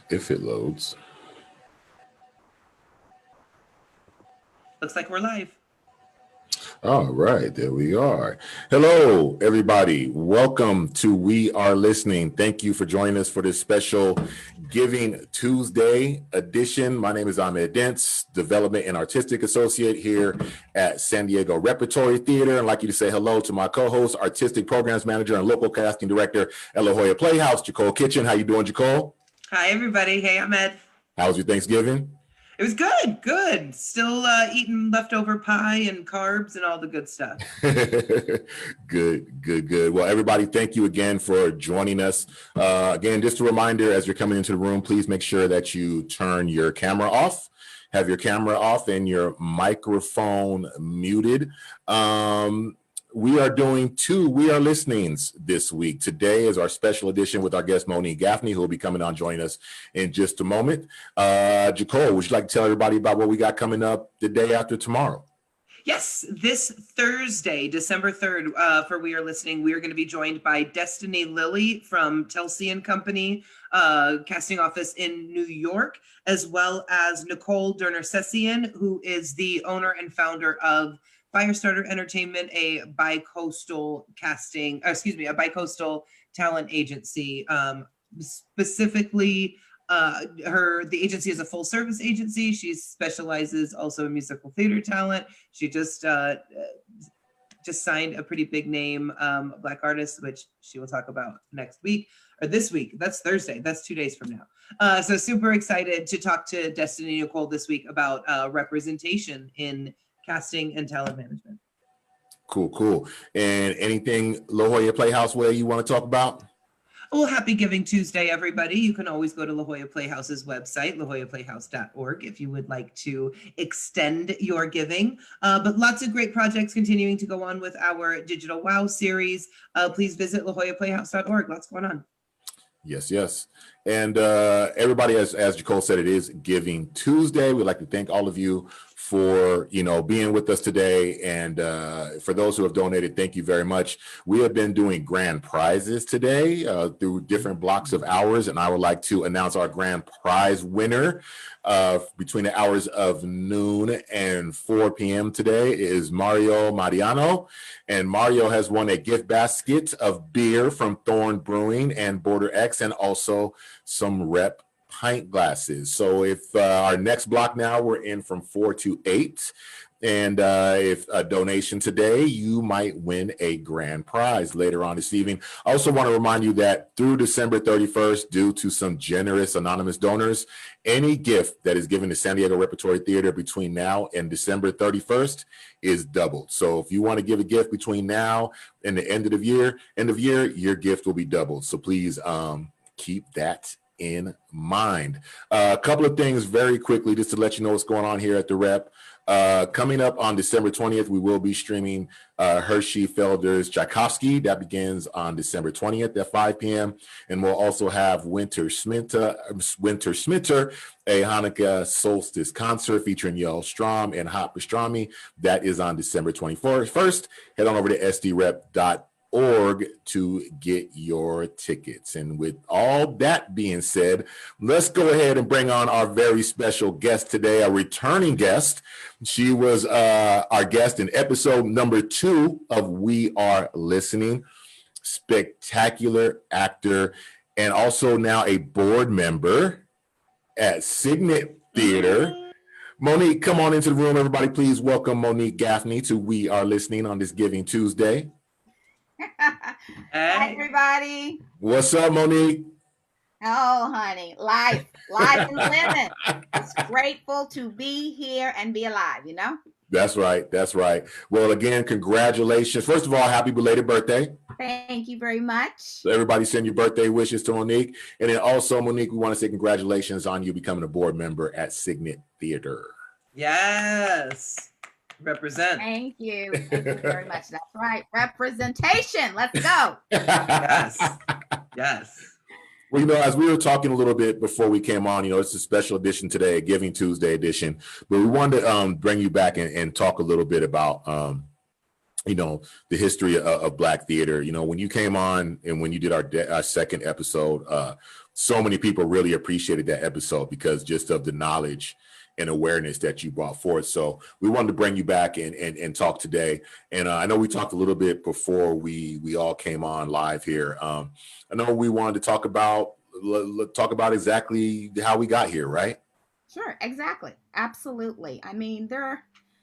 If it loads. Looks like we're live. All right, there we are. Hello, everybody. Welcome to We Are Listening. Thank you for joining us for this special Giving Tuesday edition. My name is Ahmed Dents, Development and Artistic Associate here at San Diego Repertory Theatre. I'd like you to say hello to my co-host, Artistic Programs Manager and Local Casting Director at La Jolla Playhouse, Jacole Kitchen. How you doing, Jacole? Hi, everybody. Hey, Ahmed. How was your Thanksgiving? It was good. Still eating leftover pie and carbs and all the good stuff. Good. Well, everybody, thank you again for joining us. Again, just a reminder, as you're coming into the room, please make sure that you turn your camera off, have your camera off and your microphone muted. We are doing two We Are Listenings this week. Today is our special edition with our guest, Monique Gaffney, who will be coming on joining us in just a moment. Jacole, would you like to tell everybody about what we got coming up the day after tomorrow? Yes, this Thursday, December 3rd, for We Are Listening, we are going to be joined by Destiny Lilly from Telsey and Company, casting office in New York, as well as Nicole Durner-Sessian, who is the owner and founder of Firestarter Entertainment, a bi-coastal talent agency. Specifically, the agency is a full service agency. She specializes also in musical theater talent. She just signed a pretty big name Black artist, which she will talk about next week or this week. That's Thursday. That's 2 days from now. So super excited to talk to Destiny Nicole this week about representation in casting and talent management. Cool. And anything La Jolla Playhouse where you want to talk about? Well, happy Giving Tuesday, everybody. You can always go to La Jolla Playhouse's website, lajollaplayhouse.org, if you would like to extend your giving. But lots of great projects continuing to go on with our Digital Wow series. Please visit lajollaplayhouse.org. Lots going on. Yes. And everybody, as Jacole said, it is Giving Tuesday. We'd like to thank all of you for being with us today, and for those who have donated, thank you very much. We have been doing grand prizes today through different blocks of hours, and I would like to announce our grand prize winner between the hours of noon and 4 p.m. today is Mario Mariano, and Mario has won a gift basket of beer from Thorn Brewing and Border X, and also some rep pint glasses. So if our next block now, we're in from 4 to 8, and if a donation today, you might win a grand prize later on this evening. I also want to remind you that through December 31st, due to some generous anonymous donors, any gift that is given to San Diego Repertory Theatre between now and December 31st is doubled. So if you want to give a gift between now and the end of the year, your gift will be doubled. So please keep that in mind. A couple of things very quickly, just to let you know what's going on here at the Rep. Coming up on December 20th, we will be streaming Hershey Felder's Tchaikovsky. That begins on December 20th at 5 p.m. And we'll also have Winter Smitter, a Hanukkah solstice concert featuring Yoel Strom and Hot Pastrami. That is on December 21st. Head on over to sdrep.org to get your tickets. And with all that being said, let's go ahead and bring on our very special guest today, a returning guest. She was our guest in episode number 2 of We Are Listening. Spectacular actor and also now a board member at Cygnet Theatre. Monique, come on into the room. Everybody, please welcome Monique Gaffney to We Are Listening on this Giving Tuesday. Hi, everybody. What's up, Monique? Oh, honey, life and living. It's grateful to be here and be alive, That's right. Well, again, congratulations. First of all, happy belated birthday. Thank you very much. So everybody send your birthday wishes to Monique. And then also, Monique, we want to say congratulations on you becoming a board member at Cygnet Theatre. Yes. Represent. Thank you very much. That's right. Representation. Let's go. Yes. Well, as we were talking a little bit before we came on, it's a special edition today, a Giving Tuesday edition, but we wanted to bring you back and talk a little bit about the history of Black theater. When you came on and when you did our second episode, so many people really appreciated that episode because just of the knowledge and awareness that you brought forth. So we wanted to bring you back and talk today. And I know we talked a little bit before we all came on live here. I know we wanted to talk about exactly how we got here, right? Sure, exactly. Absolutely. I mean,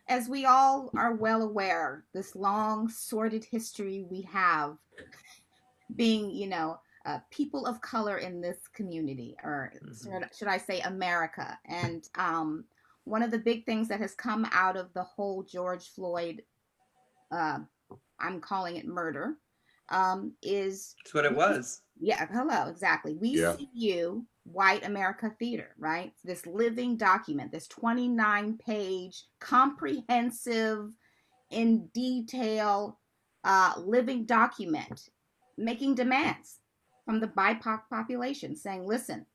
as we all are well aware, this long, sordid history we have being, people of color in this community, or should I say America. And one of the big things that has come out of the whole George Floyd, I'm calling it murder, is... That's what it was. Yeah, hello, exactly. We see you, White America Theater, right? This living document, this 29-page, comprehensive, in detail, living document, making demands from the BIPOC population, saying, listen,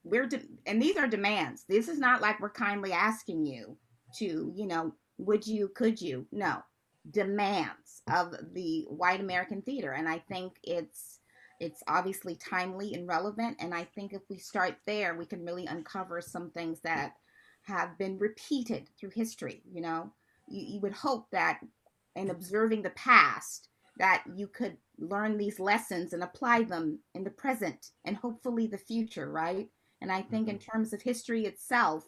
and these are demands. This is not like we're kindly asking you to, would you, could you? No, demands of the White American Theater. And I think it's obviously timely and relevant. And I think if we start there, we can really uncover some things that have been repeated through history. You would hope that in observing the past, that you could learn these lessons and apply them in the present and hopefully the future, right? And I think in terms of history itself,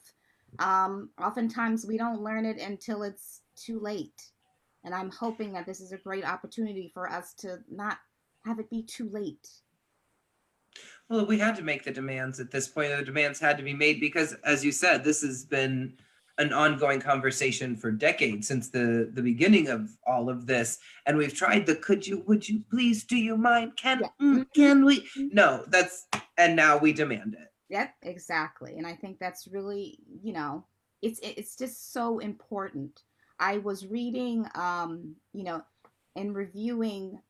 oftentimes we don't learn it until it's too late. And I'm hoping that this is a great opportunity for us to not have it be too late. Well, we had to make the demands at this point. The demands had to be made because, as you said, this has been an ongoing conversation for decades, since the beginning of all of this. And we've tried the could you, would you, please, do you mind, can we? No, and now we demand it. Yep, exactly. And I think that's really, it's just so important. I was reading, and reviewing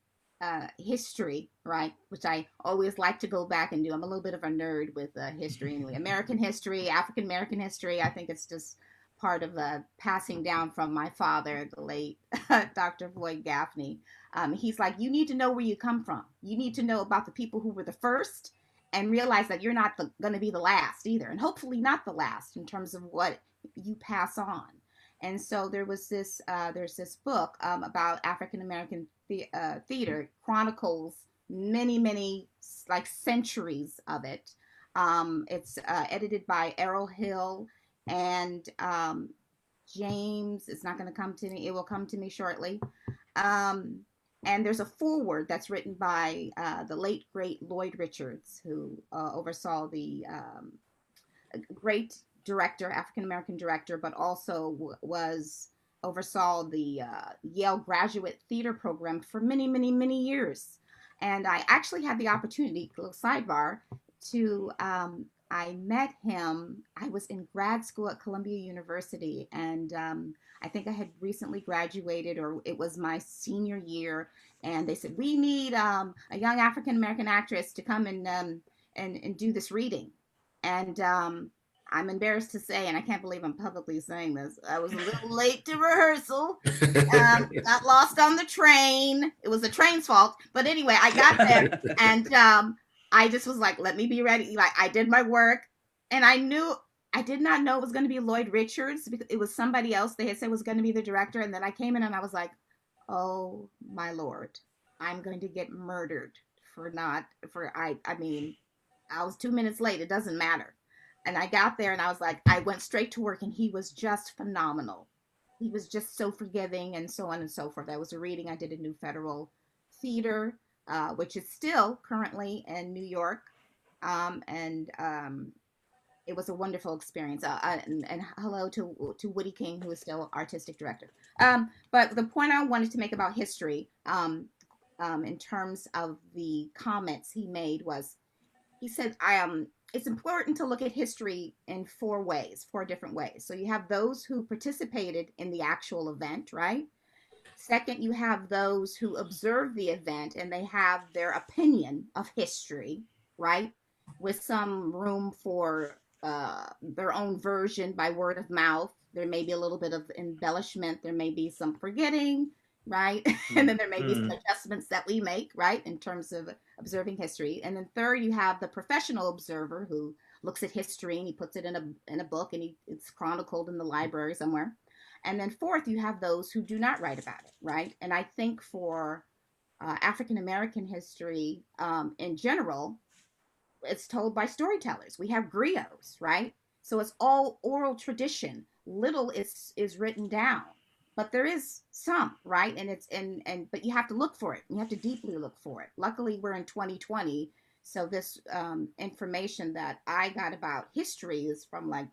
history, right? Which I always like to go back and do. I'm a little bit of a nerd with history anyway. American history, African American history. I think it's just part of passing down from my father, the late Dr. Floyd Gaffney. He's like, you need to know where you come from. You need to know about the people who were the first and realize that you're not going to be the last either. And hopefully not the last in terms of what you pass on. And so there's this book about African American theater, Chronicles, many, like centuries of it. It's edited by Errol Hill and James. It's not going to come to me. It will come to me shortly. And there's a foreword that's written by the late, great Lloyd Richards, who oversaw the great director, African-American director, but also oversaw the Yale graduate theater program for many, many, many years. And I actually had the opportunity, a little sidebar, to, I met him, I was in grad school at Columbia University, and I think I had recently graduated, or it was my senior year, and they said, we need a young African-American actress to come and do this reading. And I'm embarrassed to say, and I can't believe I'm publicly saying this, I was a little late to rehearsal, got lost on the train. It was the train's fault. But anyway, I got there and I just was like, let me be ready. Like, I did my work, and I did not know it was going to be Lloyd Richards, because it was somebody else they had said was going to be the director. And then I came in and I was like, oh my Lord, I'm going to get murdered I mean, I was 2 minutes late. It doesn't matter. And I got there and I was like, I went straight to work, and he was just phenomenal. He was just so forgiving, and so on and so forth. I was a reading. I did a New Federal Theater, which is still currently in New York. It was a wonderful experience. And hello to Woody King, who is still artistic director. But the point I wanted to make about history, in terms of the comments he made, was, he said, it's important to look at history in four different ways. So you have those who participated in the actual event, right? Second, you have those who observe the event and they have their opinion of history, right? With some room for their own version by word of mouth. There may be a little bit of embellishment. There may be some forgetting. right? And then there may be some Mm. adjustments that we make, right, in terms of observing history. And then third, you have the professional observer who looks at history and he puts it in a book and it's chronicled in the library somewhere. And then fourth, you have those who do not write about it, right? And I think for African American history in general, it's told by storytellers. We have griots, right? So it's all oral tradition. Little is written down, but there is some, right? And it's and but you have to look for it. You have to deeply look for it. Luckily, we're in 2020, so this information that I got about history is from like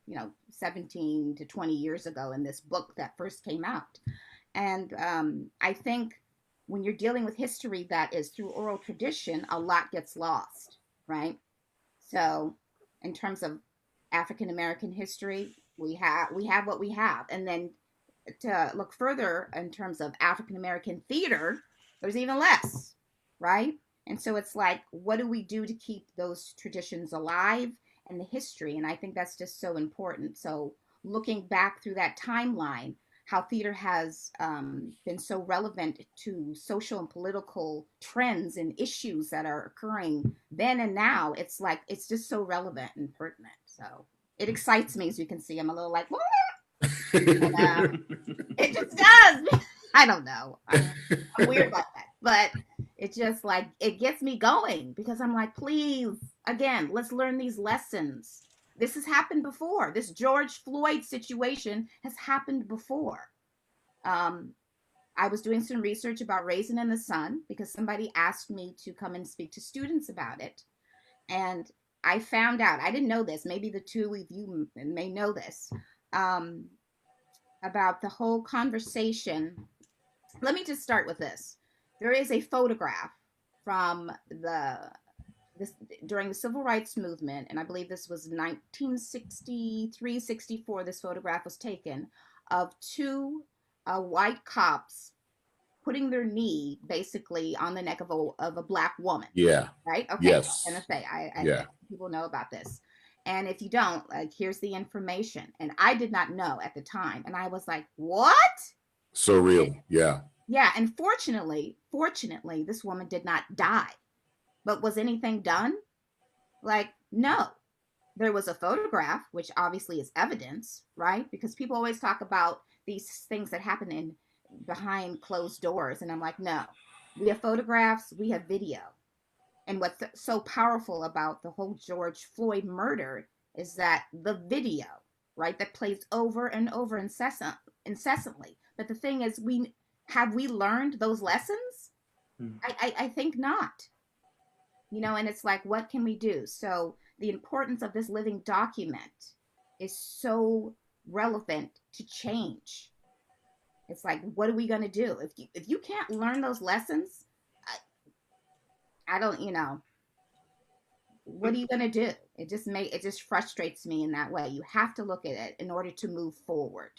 17 to 20 years ago in this book that first came out. And I think when you're dealing with history that is through oral tradition, a lot gets lost, right? So, in terms of African American history, we have what we have, and then to look further in terms of African American theater, there's even less, right? And so it's like, what do we do to keep those traditions alive and the history? And I think that's just so important. So, looking back through that timeline, how theater has been so relevant to social and political trends and issues that are occurring then and now. It's like, it's just so relevant and pertinent. So it excites me, as you can see. I'm a little like, what? It just does. I don't know. I'm weird like that. But it just like, it gets me going because I'm like, please, again, let's learn these lessons. This has happened before. This George Floyd situation has happened before. Um, I was doing some research about Raisin in the Sun because somebody asked me to come and speak to students about it. And I found out, I didn't know this, maybe the two of you may know this, um, about the whole conversation. Let me just start with this. There is a photograph from this during the civil rights movement, and I believe this was 1963, 64. This photograph was taken of two white cops putting their knee basically on the neck of a black woman. Yeah. Right? Okay. Yes. I'm gonna say Yeah. people know about this. And if you don't, like, here's the information. And I did not know at the time. And I was like, what? So real. Yeah. Yeah. And fortunately, this woman did not die. But was anything done? Like, no. There was a photograph, which obviously is evidence, right? Because people always talk about these things that happen in behind closed doors. And I'm like, no. We have photographs, we have video. And what's so powerful about the whole George Floyd murder is that the video, right, that plays over and over incessantly. But the thing is, we learned those lessons? I think not. And it's like, what can we do? So the importance of this living document is so relevant to change. It's like, what are we going to do? If you can't learn those lessons, I don't, what are you going to do? It just frustrates me in that way. You have to look at it in order to move forward.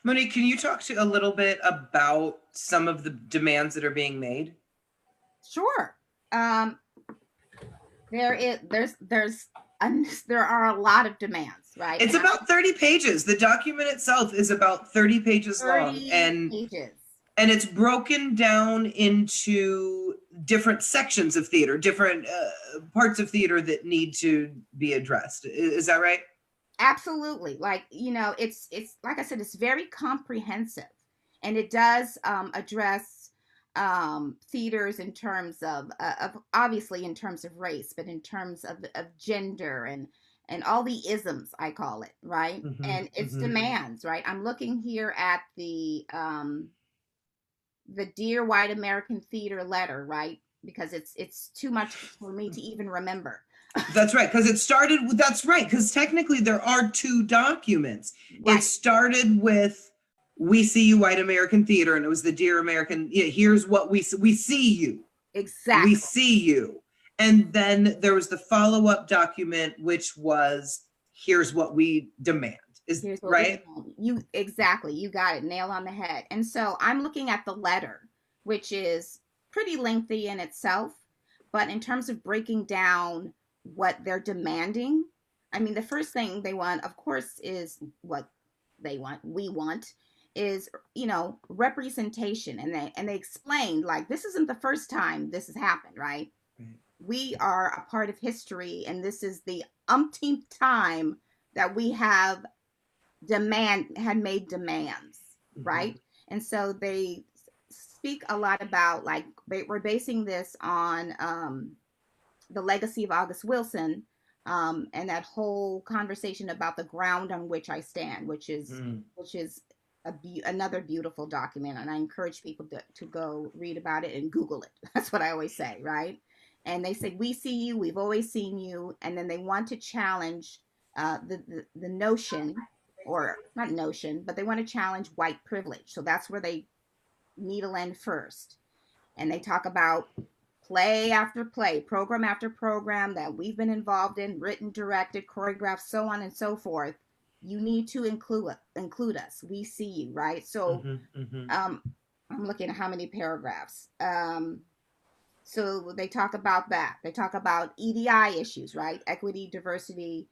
Monique, can you talk to a little bit about some of the demands that are being made? Sure. There are a lot of demands, right? It's about 30 pages. The document itself is about 30 pages long, 30 pages. And it's broken down into different sections of theater, different parts of theater that need to be addressed. Is that right? Absolutely. Like, it's like I said, it's very comprehensive, and it does address theaters in terms of obviously in terms of race, but in terms of gender and all the isms, I call it, right? Mm-hmm, and its demands, right? I'm looking here at the Dear White American Theater letter, right? Because it's too much for me to even remember. That's right, because it started with, that's right, because technically there are two documents. Right. It started with, we see you, White American Theater, and it was the Dear American, here's what we see you. Exactly. We see you. And then there was the follow-up document, which was, here's what we demand. Is right? You exactly. You got it. Nail on the head. And so I'm looking at the letter, which is pretty lengthy in itself, but in terms of breaking down what they're demanding, I mean, the first thing they want, of course, is what we want, is, representation. And they explained, like, this isn't the first time this has happened, right? We are a part of history, and this is the umpteenth time that we have made demands, right? And so they speak a lot about, like, we're basing this on the legacy of August Wilson, and that whole conversation about the ground on which I stand, which is another beautiful document, and I encourage people to go read about it and Google it. That's what I always say, right? And they say, we see you, we've always seen you, and then they want to challenge the notion, or not notion, but they want to challenge white privilege. So that's where they needle end first, and they talk about play after play, program after program that we've been involved in, written, directed, choreographed, so on and so forth. You need to include us. We see you, right? So I'm looking at how many paragraphs. So they talk about that. They talk about EDI issues, right? Equity, diversity,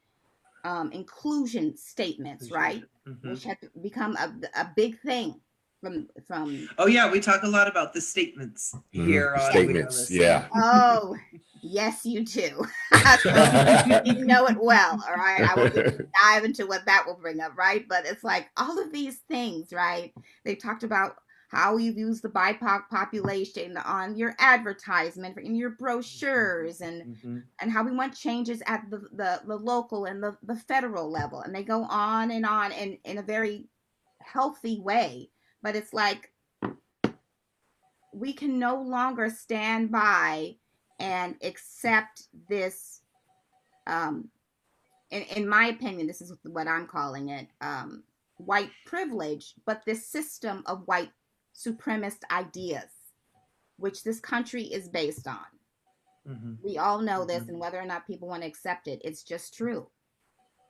inclusion statements, right? Which have become a big thing from. Oh yeah, we talk a lot about the statements here. Statements, yeah. Oh, yes, you do. You know it well. All right, I won't dive into what that will bring up, right? But it's like all of these things, right? They talked about how you've used the BIPOC population on your advertisement, in your brochures, and how we want changes at the local and the federal level. And they go on and in a very healthy way. But it's like, we can no longer stand by and accept this. In my opinion, this is what I'm calling it, white privilege, but this system of white supremacist ideas, which this country is based on. We all know this, and whether or not people want to accept it, it's just true.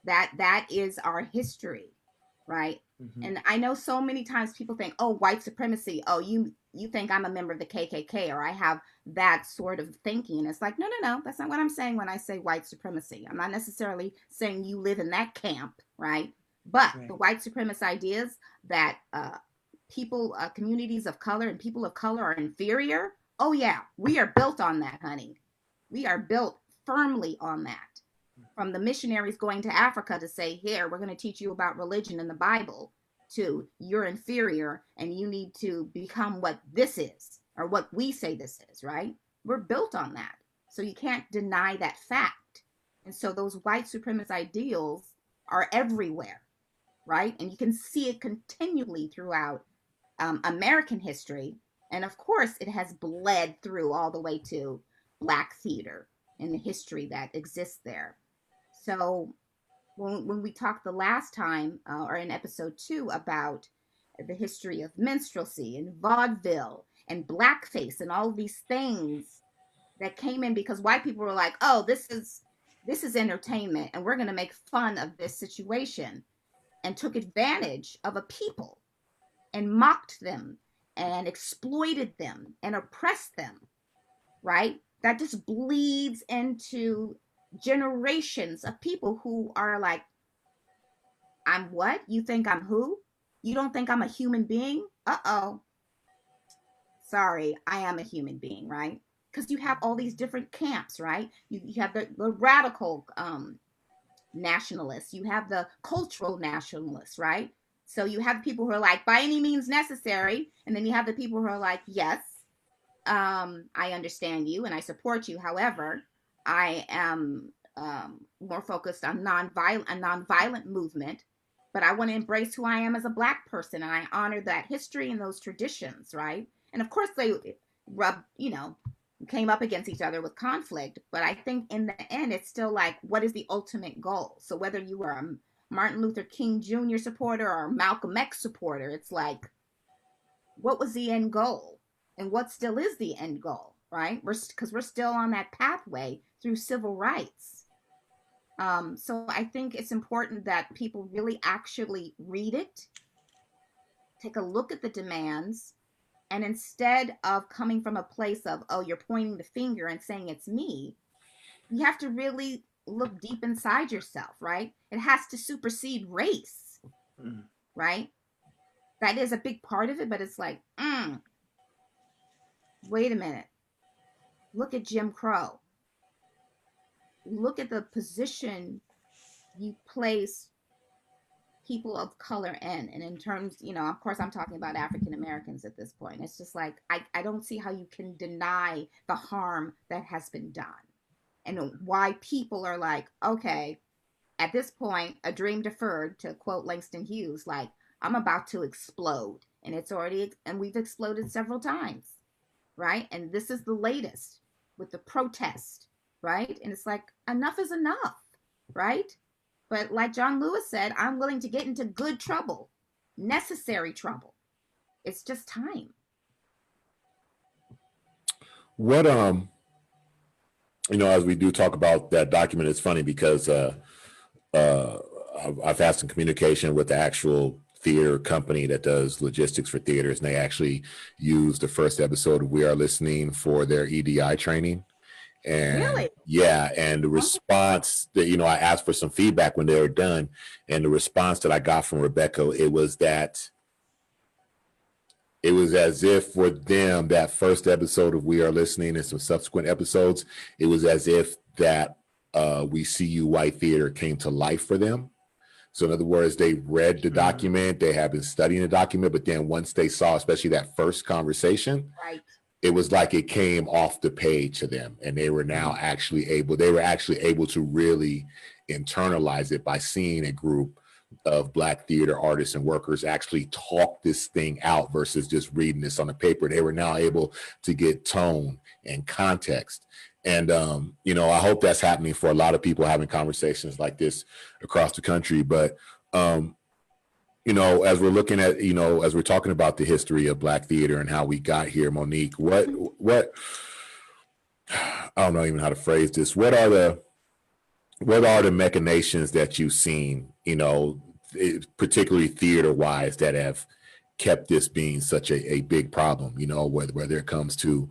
That is our history, right? And I know so many times people think, oh, white supremacy, oh, you think I'm a member of the KKK, or I have that sort of thinking. And it's like, no, that's not what I'm saying when I say white supremacy. I'm not necessarily saying you live in that camp, right? But the white supremacist ideas that people, communities of color and people of color are inferior, oh yeah, we are built on that, honey. We are built firmly on that. From the missionaries going to Africa to say, here, we're going to teach you about religion and the Bible, to you're inferior and you need to become what this is, or what we say this is, right? We're built on that. So you can't deny that fact. And so those white supremacist ideals are everywhere, right? And you can see it continually throughout American history. And of course, it has bled through all the way to Black theater and the history that exists there. So when we talked the last time, or in episode 2, about the history of minstrelsy and vaudeville and blackface and all of these things that came in because white people were like, oh, this is entertainment, and we're going to make fun of this situation, and took advantage of a people and mocked them and exploited them and oppressed them, right? That just bleeds into generations of people who are like, I'm what? You think I'm who? You don't think I'm a human being? Uh-oh. Sorry, I am a human being, right? Because you have all these different camps, right? You have the radical nationalists. You have the cultural nationalists, right? So you have people who are like, by any means necessary. And then you have the people who are like, yes, I understand you and I support you. However, I am more focused on a nonviolent movement, but I want to embrace who I am as a Black person, and I honor that history and those traditions, right? And of course, they came up against each other with conflict, but I think in the end, it's still like, what is the ultimate goal? So whether you were a Martin Luther King Jr. supporter or Malcolm X supporter, it's like, what was the end goal? And what still is the end goal, right? Because we're still on that pathway through civil rights. So I think it's important that people really actually read it, take a look at the demands, and instead of coming from a place of, oh, you're pointing the finger and saying it's me, you have to really look deep inside yourself, right? It has to supersede race, right? that is a big part of it, but it's like, wait a minute. Look at Jim Crow. Look at the position you place people of color in. And in terms, of course, I'm talking about African Americans at this point. It's just like, I don't see how you can deny the harm that has been done and why people are like, okay, at this point, a dream deferred, to quote Langston Hughes, like, I'm about to explode. And it's already, and we've exploded several times, right? And this is the latest with the protest, right? And it's like, enough is enough, right? But like John Lewis said, I'm willing to get into good trouble, necessary trouble. It's just time. What as we do talk about that document, it's funny because I've had some communication with the actual theater company that does logistics for theaters, and they actually used the first episode of We Are Listening for their EDI training. And really? Yeah, and the response that, I asked for some feedback when they were done, and the response that I got from Rebecca, it was as if for them, that first episode of We Are Listening and some subsequent episodes, it was as if that We See You White Theater came to life for them. So in other words, they read the document, they have been studying the document, but then once they saw, especially that first conversation, right, it was like it came off the page to them, and they were now actually able to really internalize it by seeing a group of Black theater artists and workers actually talk this thing out versus just reading this on the paper. They were now able to get tone and context. And, I hope that's happening for a lot of people having conversations like this across the country. But, as we're looking at, as we're talking about the history of Black theater and how we got here, Monique, what, I don't know even how to phrase this. What are the machinations that you've seen, particularly theater wise, that have kept this being such a big problem, whether it comes to,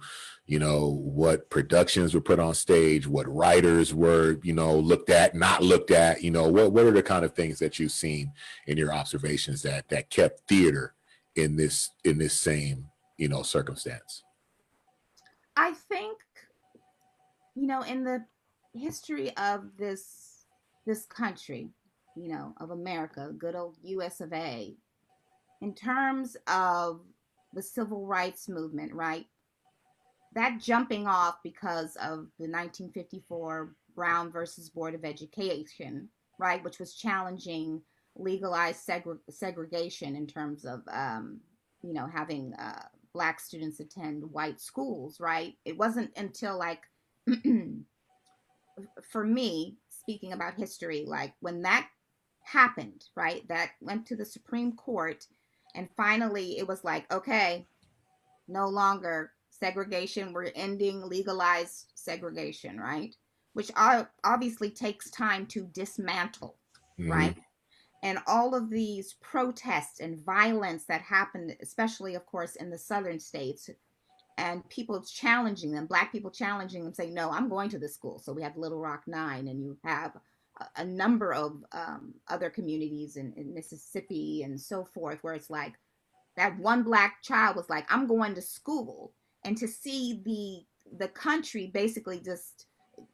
what productions were put on stage, what writers were, looked at, not looked at, what are the kind of things that you've seen in your observations that kept theater in this same, circumstance? I think, in the history of this country, of America, good old US of A, in terms of the civil rights movement, right? That jumping off because of the 1954 Brown versus Board of Education, right, which was challenging legalized segregation in terms of, having Black students attend white schools, right? It wasn't until like, for me, speaking about history, like when that happened, right, that went to the Supreme Court, and finally it was like, okay, no longer segregation, we're ending legalized segregation, right? Which obviously takes time to dismantle, right? And all of these protests and violence that happened, especially, of course, in the southern states, and people challenging them, Black people challenging them, saying, no, I'm going to this school. So we have Little Rock 9, and you have a number of other communities in Mississippi and so forth, where it's like that one Black child was like, I'm going to school. And to see the country basically just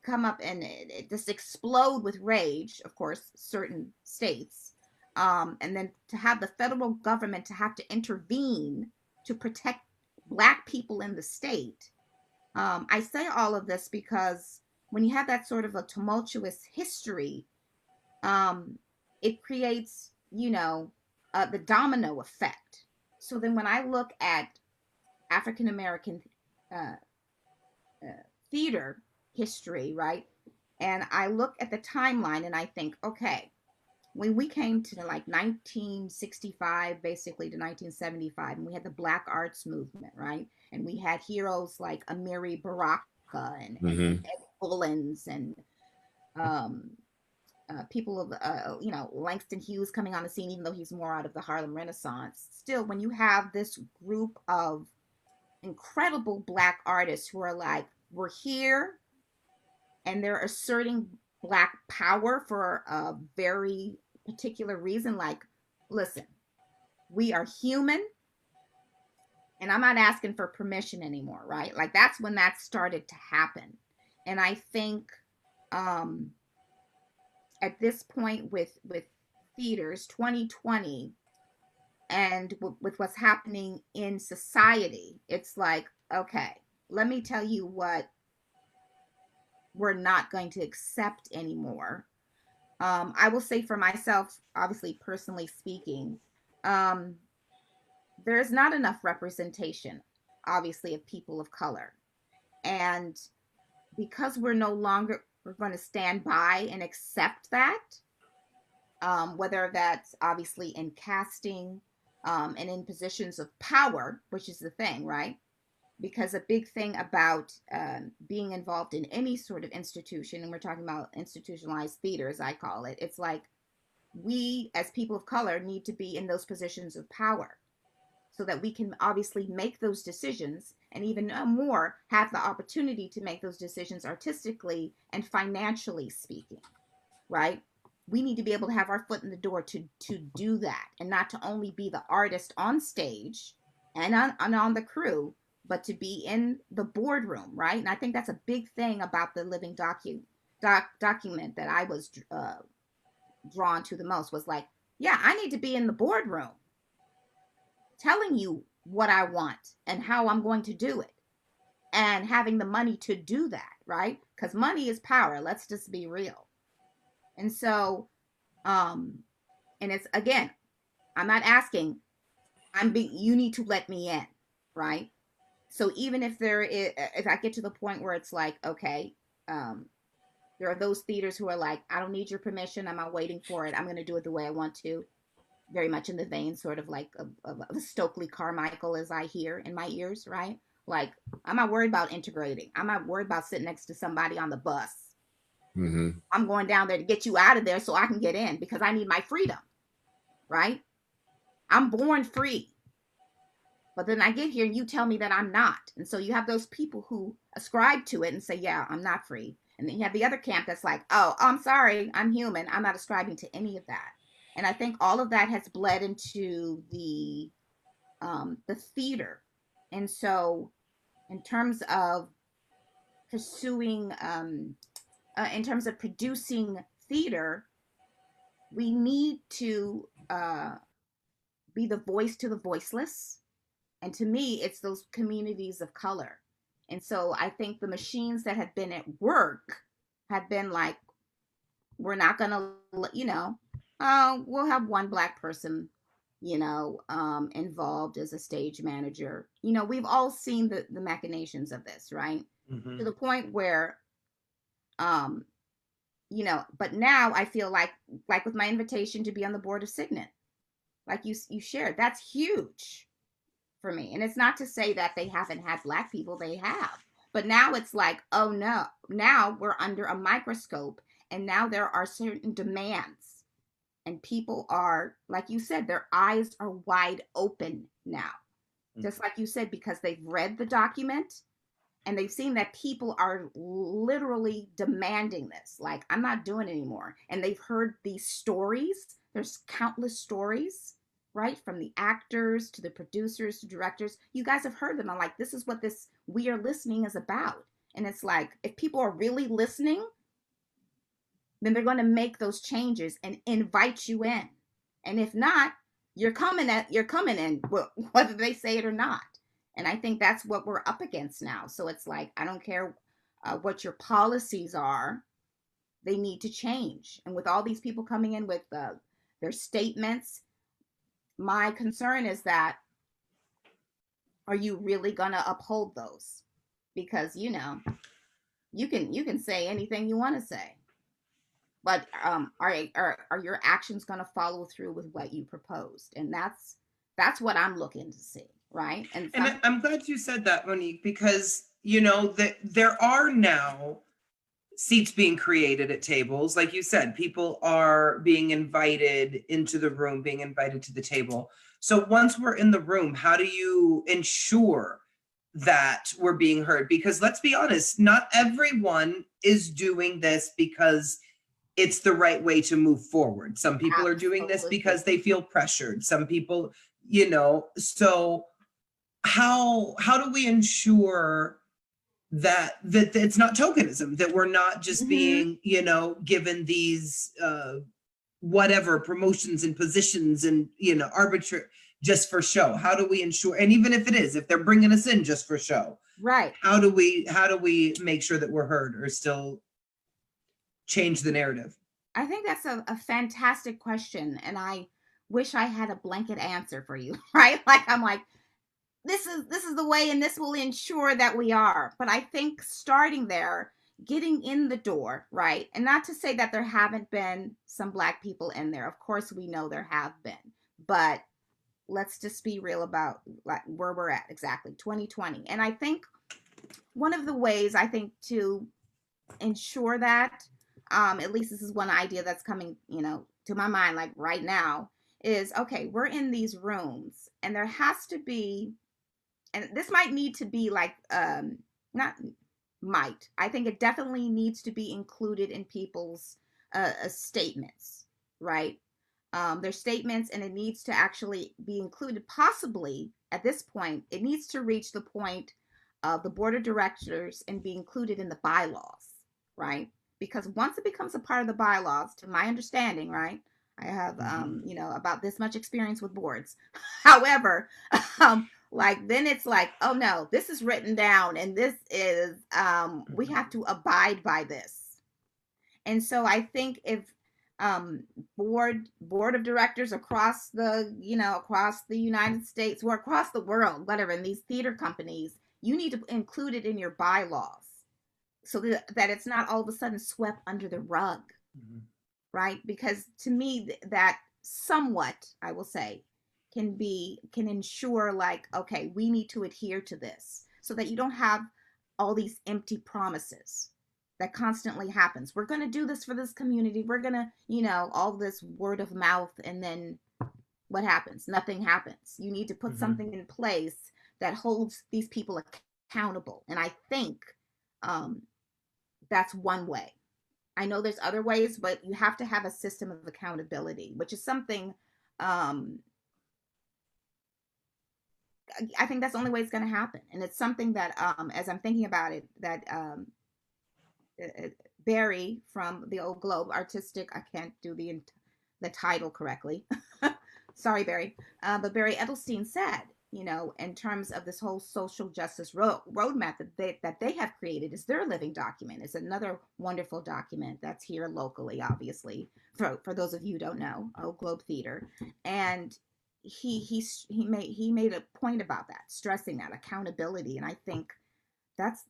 come up and it just explode with rage, of course, certain states, and then to have the federal government to have to intervene to protect Black people in the state. I say all of this because when you have that sort of a tumultuous history, it creates, the domino effect. So then when I look at African American theater history, right, and I look at the timeline and I think, okay, when we came to like 1965, basically to 1975, and we had the Black Arts movement, right, and we had heroes like Amiri Baraka and Ed Bullens and people of, Langston Hughes coming on the scene, even though he's more out of the Harlem Renaissance. Still, when you have this group of incredible Black artists who are like, we're here, and they're asserting Black power for a very particular reason, like, listen, we are human, and I'm not asking for permission anymore, right? Like that's when that started to happen. And I think at this point with theaters 2020 and with what's happening in society, it's like, okay, let me tell you what we're not going to accept anymore. I will say for myself, obviously, personally speaking, um, there's not enough representation, obviously, of people of color. And because we're going to stand by and accept that, whether that's obviously in casting and in positions of power, which is the thing, right? Because a big thing about being involved in any sort of institution, and we're talking about institutionalized theater, as I call it, it's like we as people of color need to be in those positions of power so that we can obviously make those decisions and even more have the opportunity to make those decisions artistically and financially speaking, right? We need to be able to have our foot in the door to do that, and not to only be the artist on stage and on the crew, but to be in the boardroom, right? And I think that's a big thing about the living document that I was drawn to the most, was like, yeah, I need to be in the boardroom telling you what I want and how I'm going to do it, and having the money to do that, right? Because money is power. Let's just be real. And so, and it's, again, I'm not asking, you need to let me in, right? So even if if I get to the point where it's like, okay, there are those theaters who are like, I don't need your permission. I'm not waiting for it. I'm going to do it the way I want to. Very much in the vein, sort of like of Stokely Carmichael, as I hear in my ears, right? Like, I'm not worried about integrating. I'm not worried about sitting next to somebody on the bus. Mm-hmm. I'm going down there to get you out of there so I can get in, because I need my freedom, right? I'm born free. But then I get here and you tell me that I'm not. And so you have those people who ascribe to it and say, yeah, I'm not free. And then you have the other camp that's like, oh, I'm sorry, I'm human. I'm not ascribing to any of that. And I think all of that has bled into the theater. And so in terms of pursuing, in terms of producing theater, we need to be the voice to the voiceless. And to me, it's those communities of color. And so I think the machines that have been at work have been like, we're not going to, we'll have one Black person, involved as a stage manager. We've all seen the machinations of this, right? Mm-hmm. To the point where, but now I feel like with my invitation to be on the board of Cygnet, like you shared, that's huge for me. And it's not to say that they haven't had Black people, they have. But now it's like, oh no, now we're under a microscope, and now there are certain demands. And people are, like you said, their eyes are wide open now. Just like you said, because they've read the document and they've seen that people are literally demanding this. Like, I'm not doing it anymore. And they've heard these stories. There's countless stories, right? From the actors to the producers to directors. You guys have heard them. I'm like, this is what this We Are Listening is about. And it's like, if people are really listening, then they're going to make those changes and invite you in. And if not, you're coming in, whether they say it or not. And I think that's what we're up against now. So it's like, I don't care what your policies are, they need to change. And with all these people coming in with their statements, my concern is that, are you really going to uphold those? Because, you can say anything you want to say. But are your actions going to follow through with what you proposed? And that's what I'm looking to see, right? And I'm glad you said that, Monique, because that there are now seats being created at tables. Like you said, people are being invited into the room, being invited to the table. So once we're in the room, how do you ensure that we're being heard? Because let's be honest, not everyone is doing this because it's the right way to move forward. Some people are doing this because they feel pressured. Some people you know, so how do we ensure that it's not tokenism, that we're not just being, you know, given these whatever promotions and positions and, you know, arbitrary just for show? How do we ensure, and even if it is, if they're bringing us in just for show, Right. how do we make sure that we're heard or still change the narrative? I think that's a fantastic question, and I wish I had a blanket answer for you, right? Like I'm like, this is the way, and this will ensure that we are. But I think starting there, getting in the door, right? And not to say that there haven't been some Black people in there. Of course, we know there have been, but let's just be real about like where we're at exactly, 2020. And I think one of the ways I think to ensure that, at least this is one idea that's coming, you know, to my mind like right now, is okay, we're in these rooms and there has to be, and this might need to be like not might, I think it definitely needs to be included in people's statements, right? Their statements, and it needs to actually be included. Possibly at this point it needs to reach the point of the board of directors and be included in the bylaws, right? Because once it becomes a part of the bylaws, to my understanding, right, I have you know, about this much experience with boards. However, like then it's like, oh no, this is written down and this is we have to abide by this. And so I think if board of directors across the, you know, across the United States or across the world, whatever, in these theater companies, you need to include it in your bylaws so that it's not all of a sudden swept under the rug, right? Because to me that somewhat, I will say, can ensure like, okay, we need to adhere to this so that you don't have all these empty promises that constantly happens. We're going to do this for this community. We're going to, you know, all this word of mouth, and then what happens? Nothing happens. You need to put something in place that holds these people accountable. And I think that's one way. I know there's other ways, but you have to have a system of accountability, which is something I think that's the only way it's going to happen. And it's something that, as I'm thinking about it, that Barry from the Old Globe, artistic, I can't do the title correctly. Sorry, Barry. But Barry Edelstein said, you know, in terms of this whole social justice roadmap that they have created, is their living document. It's another wonderful document that's here locally, obviously, for those of you who don't know, Old Globe Theater. And he made a point about that, stressing that accountability. And I think that's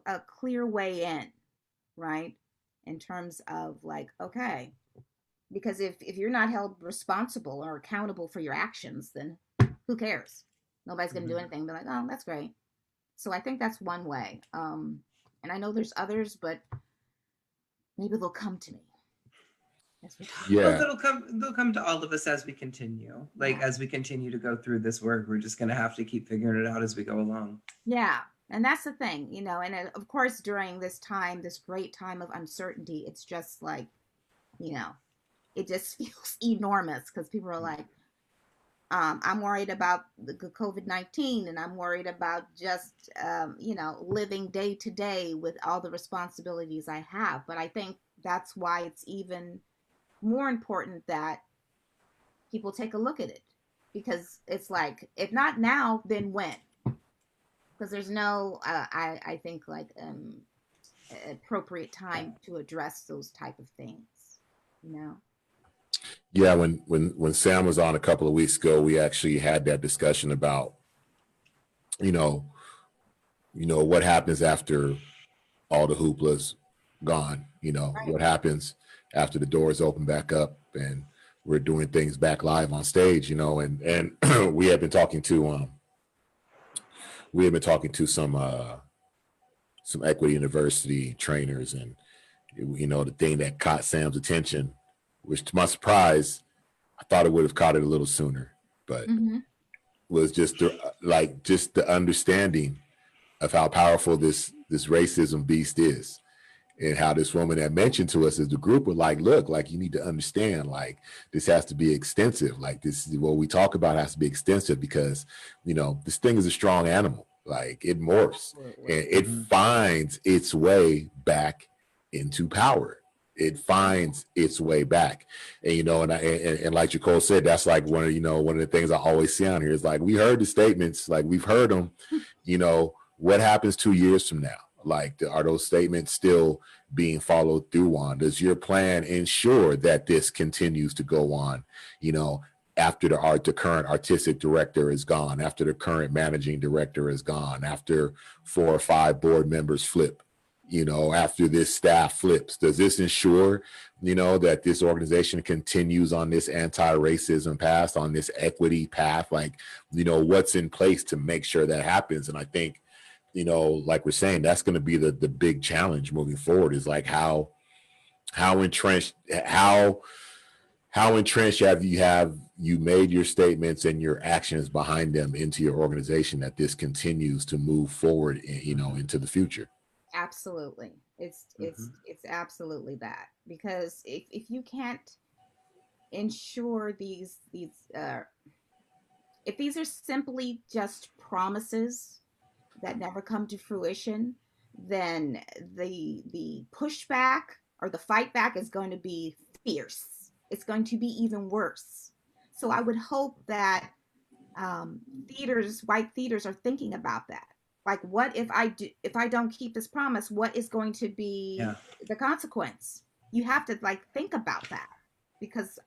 a clear way in, right? In terms of like, okay, because if you're not held responsible or accountable for your actions, then who cares? Nobody's going to do anything. Be like, oh, that's great. So I think that's one way. And I know there's others, but maybe they'll come to me. Yeah. Well, they'll come to all of us as we continue. Like, as we continue to go through this work, we're just going to have to keep figuring it out as we go along. Yeah. And that's the thing, you know, and of course, during this time, this great time of uncertainty, it's just like, you know, it just feels enormous because people are like, I'm worried about the COVID-19, and I'm worried about just, you know, living day to day with all the responsibilities I have. But I think that's why it's even more important that people take a look at it, because it's like, if not now, then when? Because there's no, I think, like appropriate time to address those type of things, you know? Yeah, when Sam was on a couple of weeks ago, we actually had that discussion about, you know, what happens after all the hoopla's gone, you know, Right. what happens after the doors open back up and we're doing things back live on stage, you know, and we have been talking to some Equity University trainers, and you know, the thing that caught Sam's attention, which to my surprise, I thought it would have caught it a little sooner, but was just the understanding of how powerful this racism beast is, And how this woman had mentioned to us as the group was like, look, like you need to understand, like this has to be extensive. Like this is what we talk about has to be extensive because, you know, this thing is a strong animal. Like it morphs and it finds its way back into power. It finds its way back. And, you know, and like Jacole said, that's like one of the things I always see on here is like, we heard the statements, like we've heard them, you know, what happens 2 years from now? Like, are those statements still being followed through on? Does your plan ensure that this continues to go on, you know, after the current artistic director is gone, after the current managing director is gone, after 4 or 5 board members flip, you know, after this staff flips? Does this ensure, you know, that this organization continues on this anti-racism path, on this equity path? Like, you know, what's in place to make sure that happens? And I think, you know, like we're saying, that's going to be the big challenge moving forward is like how entrenched have you made your statements and your actions behind them into your organization that this continues to move forward, you know, into the future. Absolutely. It's absolutely that, because if you can't ensure if these are simply just promises that never come to fruition, then the pushback or the fight back is going to be fierce. It's going to be even worse. So I would hope that white theaters, are thinking about that. Like, what if I don't keep this promise? What is going to be the consequence? You have to like think about that, because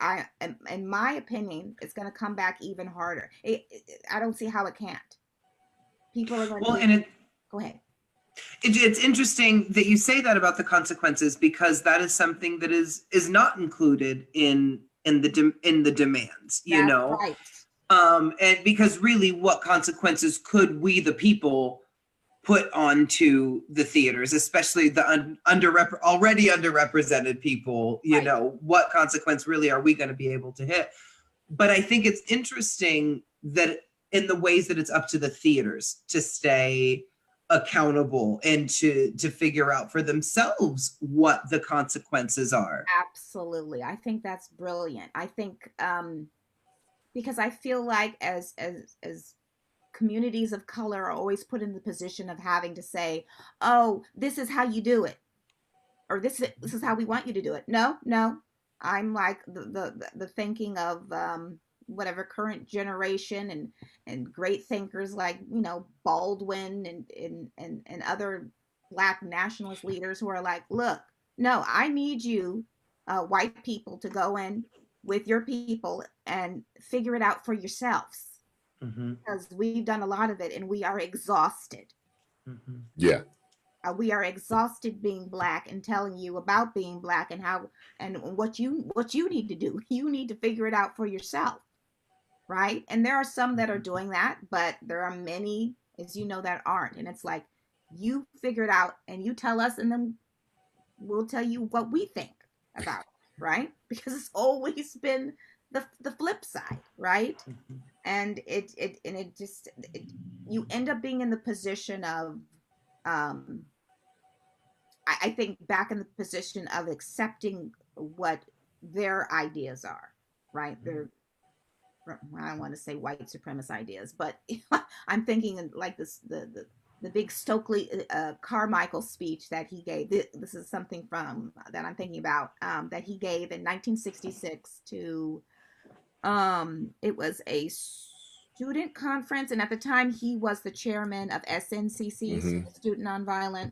in my opinion, it's going to come back even harder. I don't see how it can't. People are going to go ahead. It's interesting that you say that about the consequences, because that is something that is not included in the demands, you That's know, right. And because really, what consequences could we, the people, put onto the theaters, especially the already underrepresented people? You know, what consequence really are we going to be able to hit? But I think it's interesting that in the ways that it's up to the theaters to stay accountable and to figure out for themselves what the consequences are. Absolutely. I think that's brilliant. I think because I feel like as communities of color are always put in the position of having to say, oh, this is how you do it, or this is how we want you to do it. No, I'm like the thinking of whatever current generation and great thinkers like, you know, Baldwin and other Black nationalist leaders who are like, look, no, I need you white people to go in with your people and figure it out for yourselves, because we've done a lot of it and we are exhausted. Yeah. We are exhausted being Black and telling you about being Black and how and what you need to do. You need to figure it out for yourself, right? And there are some that are doing that, but there are many, as you know, that aren't. And it's like, you figure it out and you tell us, and then we'll tell you what we think about it, right? Because it's always been the flip side, right? And you end up being in the position of I think back in the position of accepting what their ideas are, right? They're, I don't want to say white supremacist ideas, but I'm thinking like the big Stokely Carmichael speech that he gave. This is something from that I'm thinking about that he gave in 1966 to it was a student conference, and at the time he was the chairman of SNCC, Student Nonviolent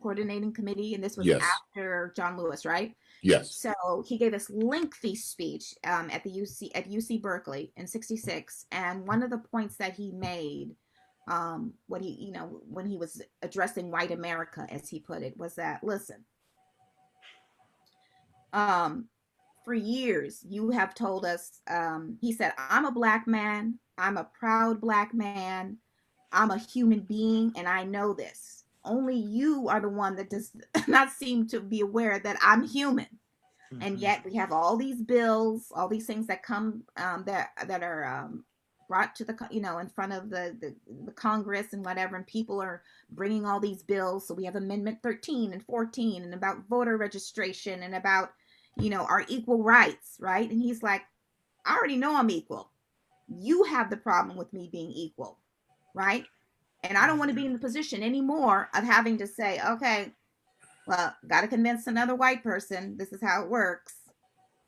Coordinating Committee, and this was after John Lewis, right? Yes. So he gave this lengthy speech at UC Berkeley in '66, and one of the points that he made, when he was addressing white America, as he put it, was that, listen, for years you have told us, he said, I'm a Black man, I'm a proud Black man, I'm a human being, and I know this. Only you are the one that does not seem to be aware that I'm human. And yet we have all these bills, all these things that come that are brought to the, in front of the Congress and whatever, and people are bringing all these bills. So we have Amendment 13 and 14 and about voter registration and about, our equal rights, right? And he's like, I already know I'm equal. You have the problem with me being equal, right? And I don't want to be in the position anymore of having to say, okay, well, got to convince another white person this is how it works,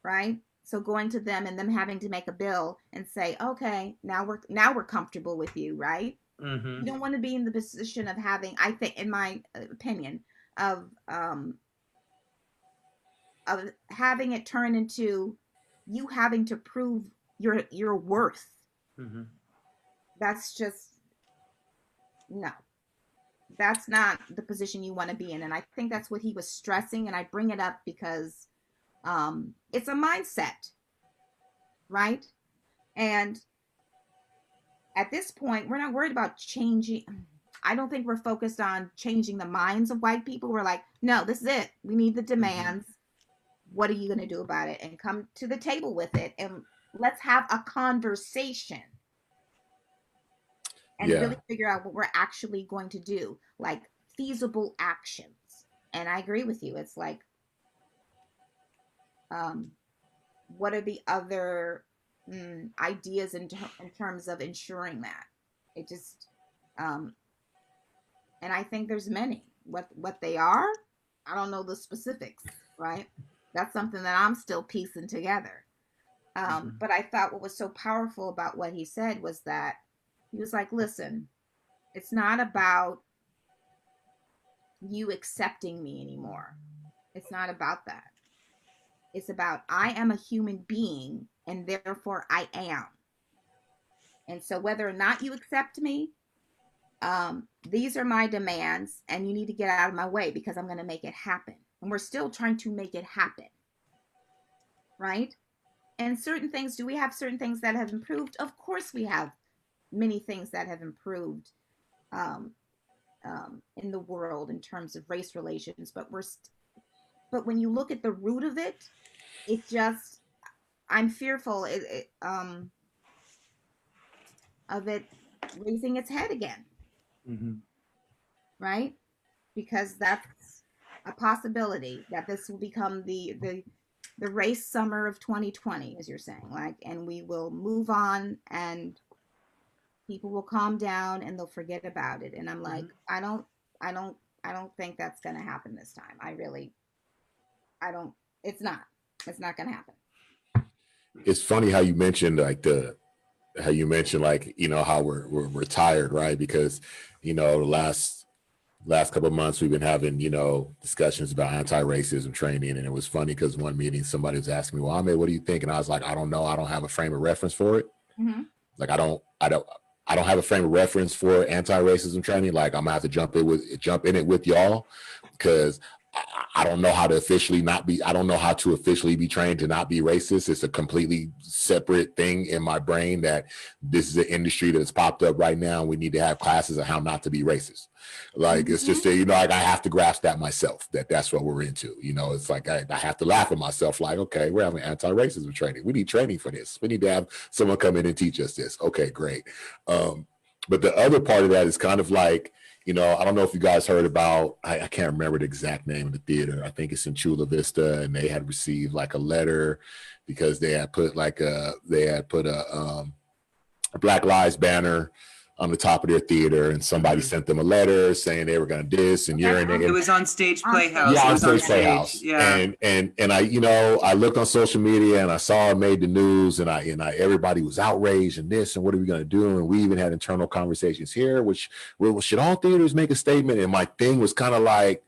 right? So going to them and them having to make a bill and say, okay, now we're comfortable with you, right? You don't want to be in the position of having, I think, in my opinion, of having it turn into you having to prove your worth. That's just, no, that's not the position you want to be in. And I think that's what he was stressing. And I bring it up because it's a mindset, right? And at this point, we're not worried about changing. I don't think we're focused on changing the minds of white people. We're like, no, this is it. We need the demands. What are you going to do about it? And come to the table with it. And let's have a conversation and really figure out what we're actually going to do, like feasible actions. And I agree with you. It's like, what are the other ideas in terms of ensuring that? It just, and I think there's many. What they are, I don't know the specifics, right? That's something that I'm still piecing together. But I thought what was so powerful about what he said was that he was like, listen, it's not about you accepting me anymore. It's not about that. It's about I am a human being and therefore I am. And so whether or not you accept me, these are my demands and you need to get out of my way because I'm going to make it happen. And we're still trying to make it happen. Right? And certain things, do we have certain things that have improved? Of course we have many things that have improved in the world in terms of race relations. But but when you look at the root of it, it just, I'm fearful of it raising its head again. Right? Because that's a possibility that this will become the race summer of 2020, as you're saying, like, and we will move on and people will calm down and they'll forget about it. And I'm like, I don't think that's going to happen this time. It's not going to happen. It's funny how you mentioned like how we're tired, right? Because, the last couple of months we've been having, discussions about anti-racism training. And it was funny because one meeting somebody was asking me, well, Ahmed, what do you think? And I was like, I don't know. I don't have a frame of reference for it. Like, I don't have a frame of reference for anti-racism training. Like, I'm gonna have to jump in it with y'all because I don't know how to officially be trained to not be racist. It's a completely separate thing in my brain that this is an industry that's popped up right now. And we need to have classes on how not to be racist. Like, it's just, like I have to grasp that myself, that's what we're into. It's like, I have to laugh at myself. Like, okay, we're having anti-racism training. We need training for this. We need to have someone come in and teach us this. Okay, great. But the other part of that is kind of like, I don't know if you guys heard about, I can't remember the exact name of the theater. I think it's in Chula Vista, and they had received like a letter because they had put a Black Lives banner on the top of their theater, and somebody sent them a letter saying they were going to diss and urinate. It was on stage Playhouse. Yeah, on stage Playhouse. Yeah. And I looked on social media and I saw it made the news, and everybody was outraged and this and what are we going to do? And we even had internal conversations here, should all theaters make a statement? And my thing was kind of like,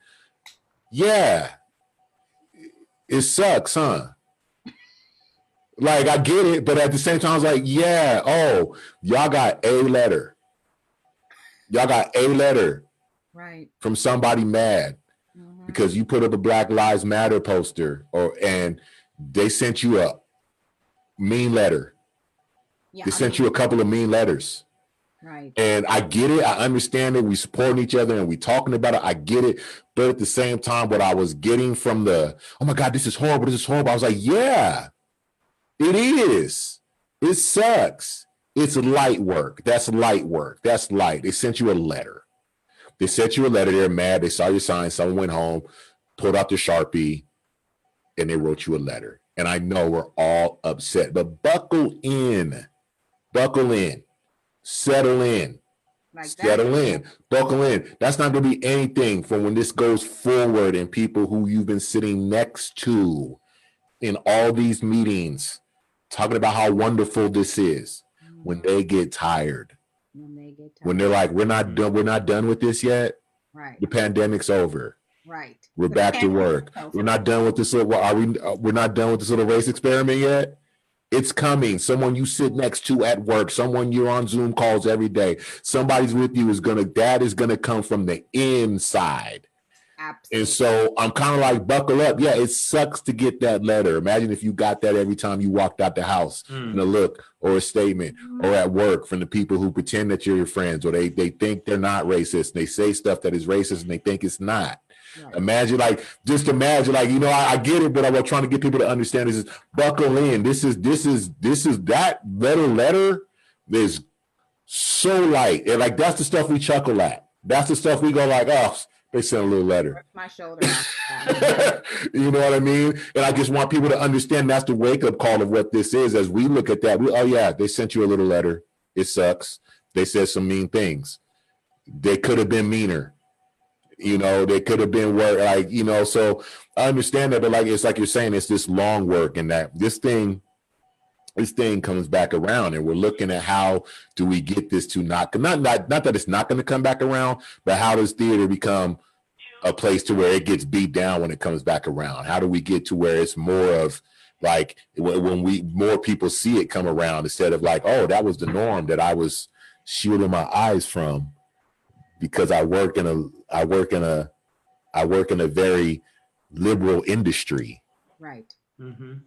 yeah, it sucks, huh? Like, I get it, but at the same time, I was like, yeah, oh, y'all got a letter. Y'all got a letter from somebody mad because you put up a Black Lives Matter poster and they sent you a mean letter. Yeah, they sent you a couple of mean letters. Right. And I get it. I understand it. We supporting each other and we talking about it. I get it. But at the same time, what I was getting from oh my God, this is horrible. I was like, yeah, it is. It sucks. It's light work. That's light work. That's light. They sent you a letter. They sent you a letter. They're mad. They saw your sign. Someone went home, pulled out the Sharpie, and they wrote you a letter. And I know we're all upset, but buckle in, settle in, Like settle in, buckle in. That's not going to be anything from when this goes forward and people who you've been sitting next to in all these meetings talking about how wonderful this is. When they get tired, when they're like, we're not done with this yet. Right. The pandemic's over. Right. We're back to work. We're not done with this little, we're not done with this little race experiment yet. It's coming. Someone you sit next to at work, someone you're on Zoom calls every day, somebody's with you that is gonna come from the inside. Absolutely. And so I'm kind of like, buckle up. Yeah, it sucks to get that letter. Imagine if you got that every time you walked out the house in a look or a statement or at work from the people who pretend that you're your friends, or they think they're not racist. And they say stuff that is racist and they think it's not. Right. Imagine, I get it, but I'm trying to get people to understand this is buckle in. This is that letter is so light. And like, that's the stuff we chuckle at. That's the stuff we go like, oh, they sent a little letter. My shoulder. You know what I mean? And I just want people to understand that's the wake-up call of what this is. As we look at that, they sent you a little letter. It sucks. They said some mean things. They could have been meaner. They could have been worse. So I understand that, but it's like you're saying, it's this long work, and that this thing comes back around, and we're looking at how do we get this to not that it's not going to come back around, but how does theater become a place to where it gets beat down when it comes back around? How do we get to where it's more of like when more people see it come around, instead of like, oh, that was the norm that I was shielding my eyes from because I work in a very liberal industry, right?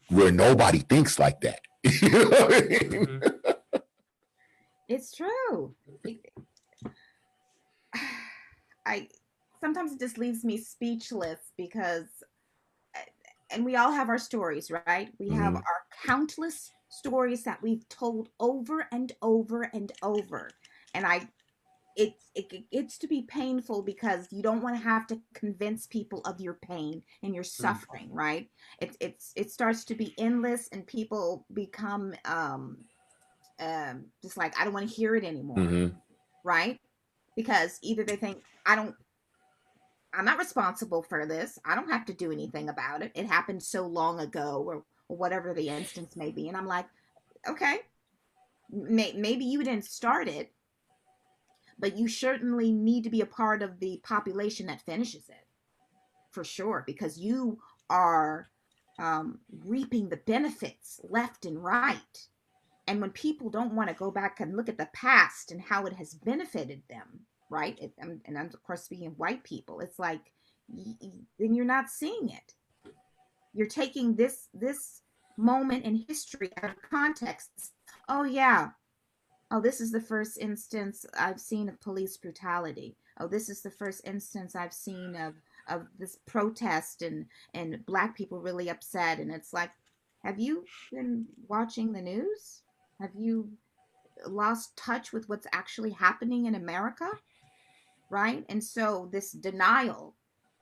Where nobody thinks like that. You know what I mean? It's true. Sometimes it just leaves me speechless because, and we all have our stories, right? We have our countless stories that we've told over and over and over, and it gets to be painful because you don't want to have to convince people of your pain and your suffering, right? It starts to be endless, and people become just like, I don't want to hear it anymore, right? Because either they think I'm not responsible for this. I don't have to do anything about it. It happened so long ago, or whatever the instance may be. And I'm like, okay, maybe you didn't start it, but you certainly need to be a part of the population that finishes it, for sure, because you are reaping the benefits left and right. And when people don't want to go back and look at the past and how it has benefited them, right? And I'm, of course, speaking of white people, it's like, then you're not seeing it. You're taking this moment in history out of context. Oh, yeah. Oh, this is the first instance I've seen of police brutality. Oh, this is the first instance I've seen of this protest and Black people really upset. And it's like, have you been watching the news? Have you lost touch with what's actually happening in America? Right? And so this denial,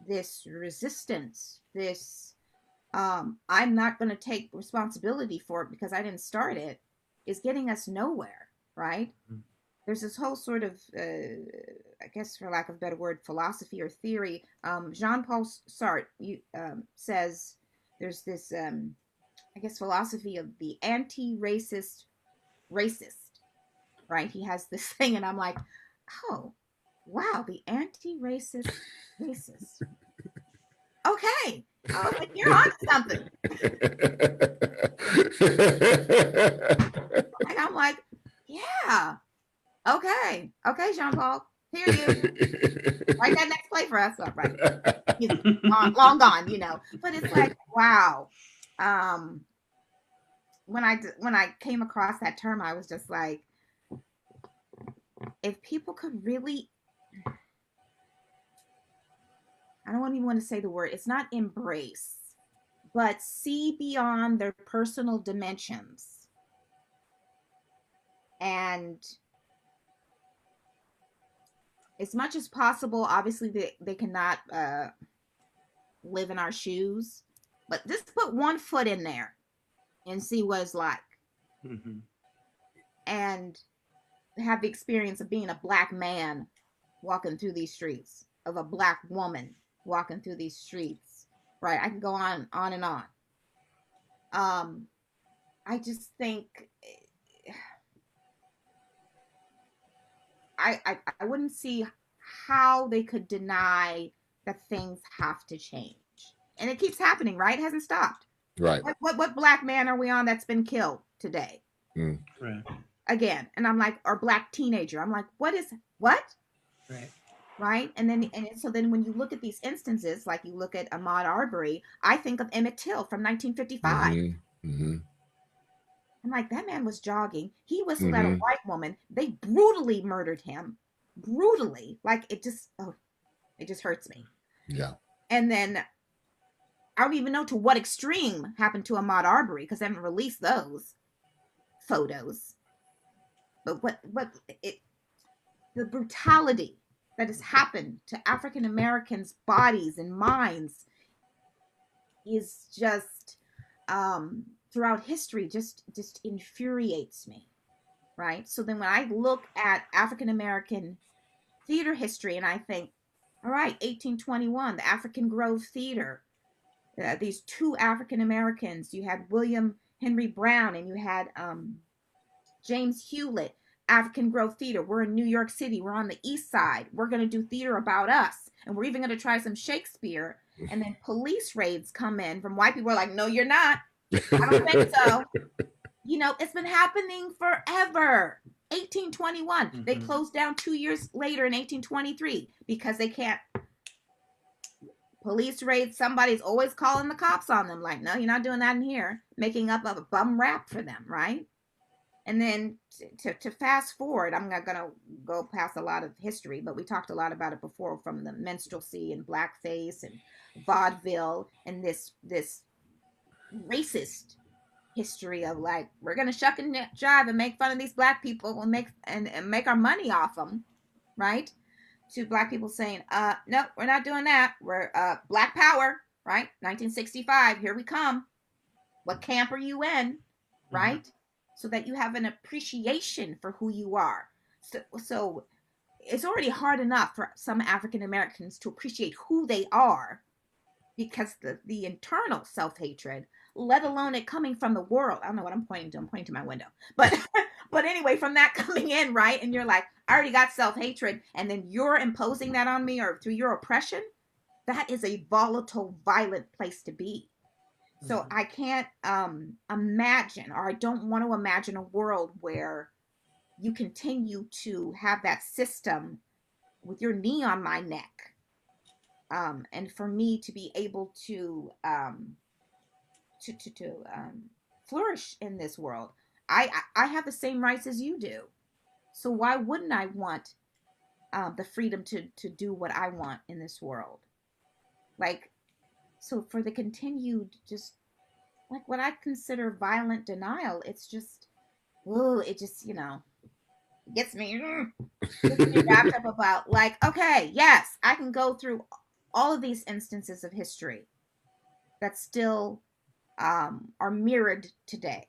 this resistance, this I'm not going to take responsibility for it because I didn't start it, is getting us nowhere. Right? There's this whole sort of, I guess, for lack of a better word, philosophy or theory. Jean-Paul Sartre says there's this, I guess, philosophy of the anti-racist racist, right? He has this thing, and I'm like, oh, wow, the anti-racist racist. Okay. Oh, you're on something. And I'm like, yeah. Okay, Jean-Paul. Hear you. Write that next play for us. Oh, right. He's long gone, But it's like, wow. When I came across that term, I was just like, if people could really, I don't even want to say the word. It's not embrace, but see beyond their personal dimensions And as much as possible, obviously they cannot live in our shoes, but just put one foot in there and see what it's like. Mm-hmm. And have the experience of being a Black man walking through these streets, of a Black woman walking through these streets, right? I can go on and on. I just think I wouldn't see how they could deny that things have to change. And it keeps happening, right? It hasn't stopped. Right. What Black man are we on that's been killed today? Mm. Right. Again. And I'm like, or Black teenager. I'm like, what? Right. Right. And so then when you look at these instances, like you look at Ahmaud Arbery, I think of Emmett Till from 1955. Mm-hmm. Mm-hmm. I'm like, that man was jogging. He whistled at a Mm-hmm. white woman. They brutally murdered him. Brutally. Like it just hurts me. Yeah. And then I don't even know to what extreme happened to Ahmaud Arbery because they haven't released those photos. But the brutality that has happened to African Americans' bodies and minds is just throughout history just infuriates me, right? So then when I look at African American theater history and I think, all right, 1821, the African Grove Theater, these two African Americans, you had William Henry Brown and you had James Hewlett. African Grove Theater. We're in New York City. We're on the East Side. We're going to do theater about us. And we're even going to try some Shakespeare. And then police raids come in from white people are like, no, you're not. I don't think so. You know, it's been happening forever. 1821. Mm-hmm. They closed down 2 years later in 1823 because they can't. Police raids, somebody's always calling the cops on them. Like, no, you're not doing that in here. Making up a bum rap for them, right? And then to fast forward, I'm not going to go past a lot of history, but we talked a lot about it before, from the minstrelsy and blackface and vaudeville and this racist history of like, we're going to shuck and jive and make fun of these Black people and make our money off them, right? To Black people saying, no, we're not doing that. We're Black Power, right? 1965, here we come. What camp are you in, right? Mm-hmm. So that you have an appreciation for who you are. So it's already hard enough for some African Americans to appreciate who they are because the internal self-hatred, let alone it coming from the world. I don't know what I'm pointing to. I'm pointing to my window. But anyway, from that coming in, right? And you're like, I already got self-hatred. And then you're imposing that on me or through your oppression. That is a volatile, violent place to be. So I can't imagine, or I don't want to imagine, a world where you continue to have that system with your knee on my neck. And for me to be able to flourish in this world. I have the same rights as you do. So why wouldn't I want the freedom to do what I want in this world? Like, so for the continued, just like what I consider violent denial, it's just, it just, gets me wrapped up about like, okay, yes, I can go through all of these instances of history that still are mirrored today.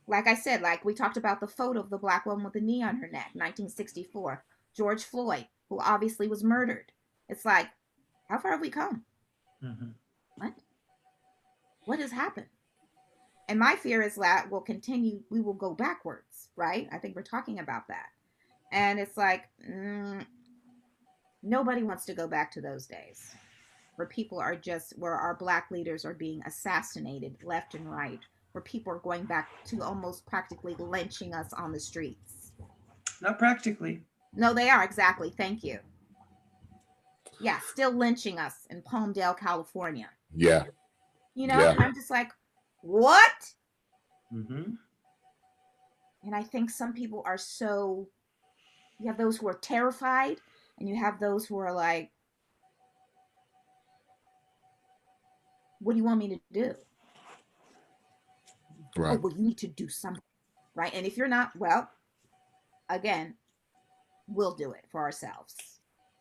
Like I said, like we talked about the photo of the Black woman with the knee on her neck, 1964, George Floyd, who obviously was murdered. It's like, how far have we come? Mm-hmm. What has happened? And my fear is that we will go backwards, right? I think we're talking about that. And it's like, nobody wants to go back to those days where our Black leaders are being assassinated left and right, where people are going back to almost practically lynching us on the streets. Not practically. No, they are, exactly. Thank you. Yeah, still lynching us in Palmdale, California. Yeah. Yeah. I'm just like, what? Mm-hmm. And I think some people are you have those who are terrified, and you have those who are like, what do you want me to do? Right. Oh, well, you need to do something, right? And if you're not, well, again, we'll do it for ourselves.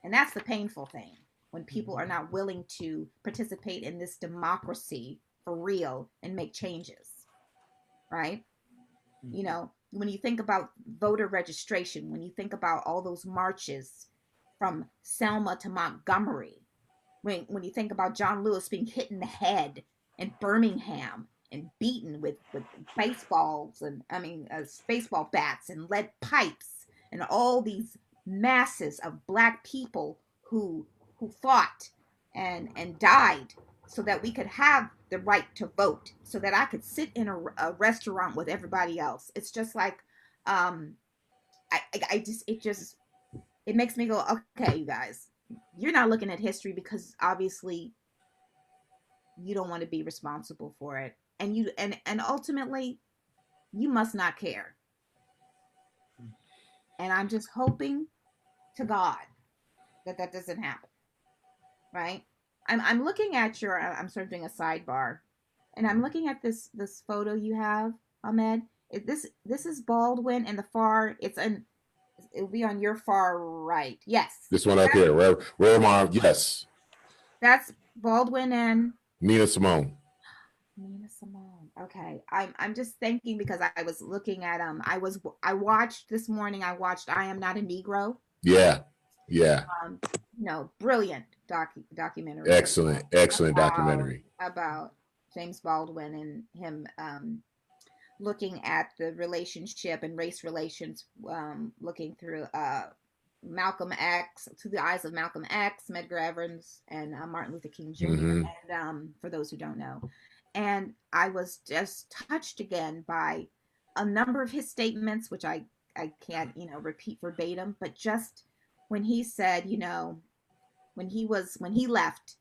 And that's the painful thing, when people are not willing to participate in this democracy for real and make changes, right? You know, when you think about voter registration, when you think about all those marches from Selma to Montgomery, when you think about John Lewis being hit in the head in Birmingham and beaten with baseballs and baseball bats and lead pipes, and all these masses of Black people who fought and died so that we could have the right to vote, so that I could sit in a restaurant with everybody else. It's just like, I just, it makes me go, okay, you guys, you're not looking at history because obviously you don't want to be responsible for it. And you, and ultimately you must not care. And I'm just hoping to God that that doesn't happen. Right? I'm looking at your, I'm sort of doing a sidebar, and I'm looking at this photo you have, Ahmed. This is Baldwin, and the far, it'll be on your far right. Yes. This one up here. Where am I? Yes. That's Baldwin and Nina Simone. Nina Simone. Okay. I'm just thinking because I was looking at I watched this morning, I watched I Am Not a Negro. Yeah. Yeah. Brilliant documentary. Excellent documentary about James Baldwin and him looking at the relationship and race relations, looking through Malcolm X, through the eyes of Malcolm X, Medgar Evers, and Martin Luther King Jr. Mm-hmm. And for those who don't know, and I was just touched again by a number of his statements, which I can't repeat verbatim, but just when he said, when he left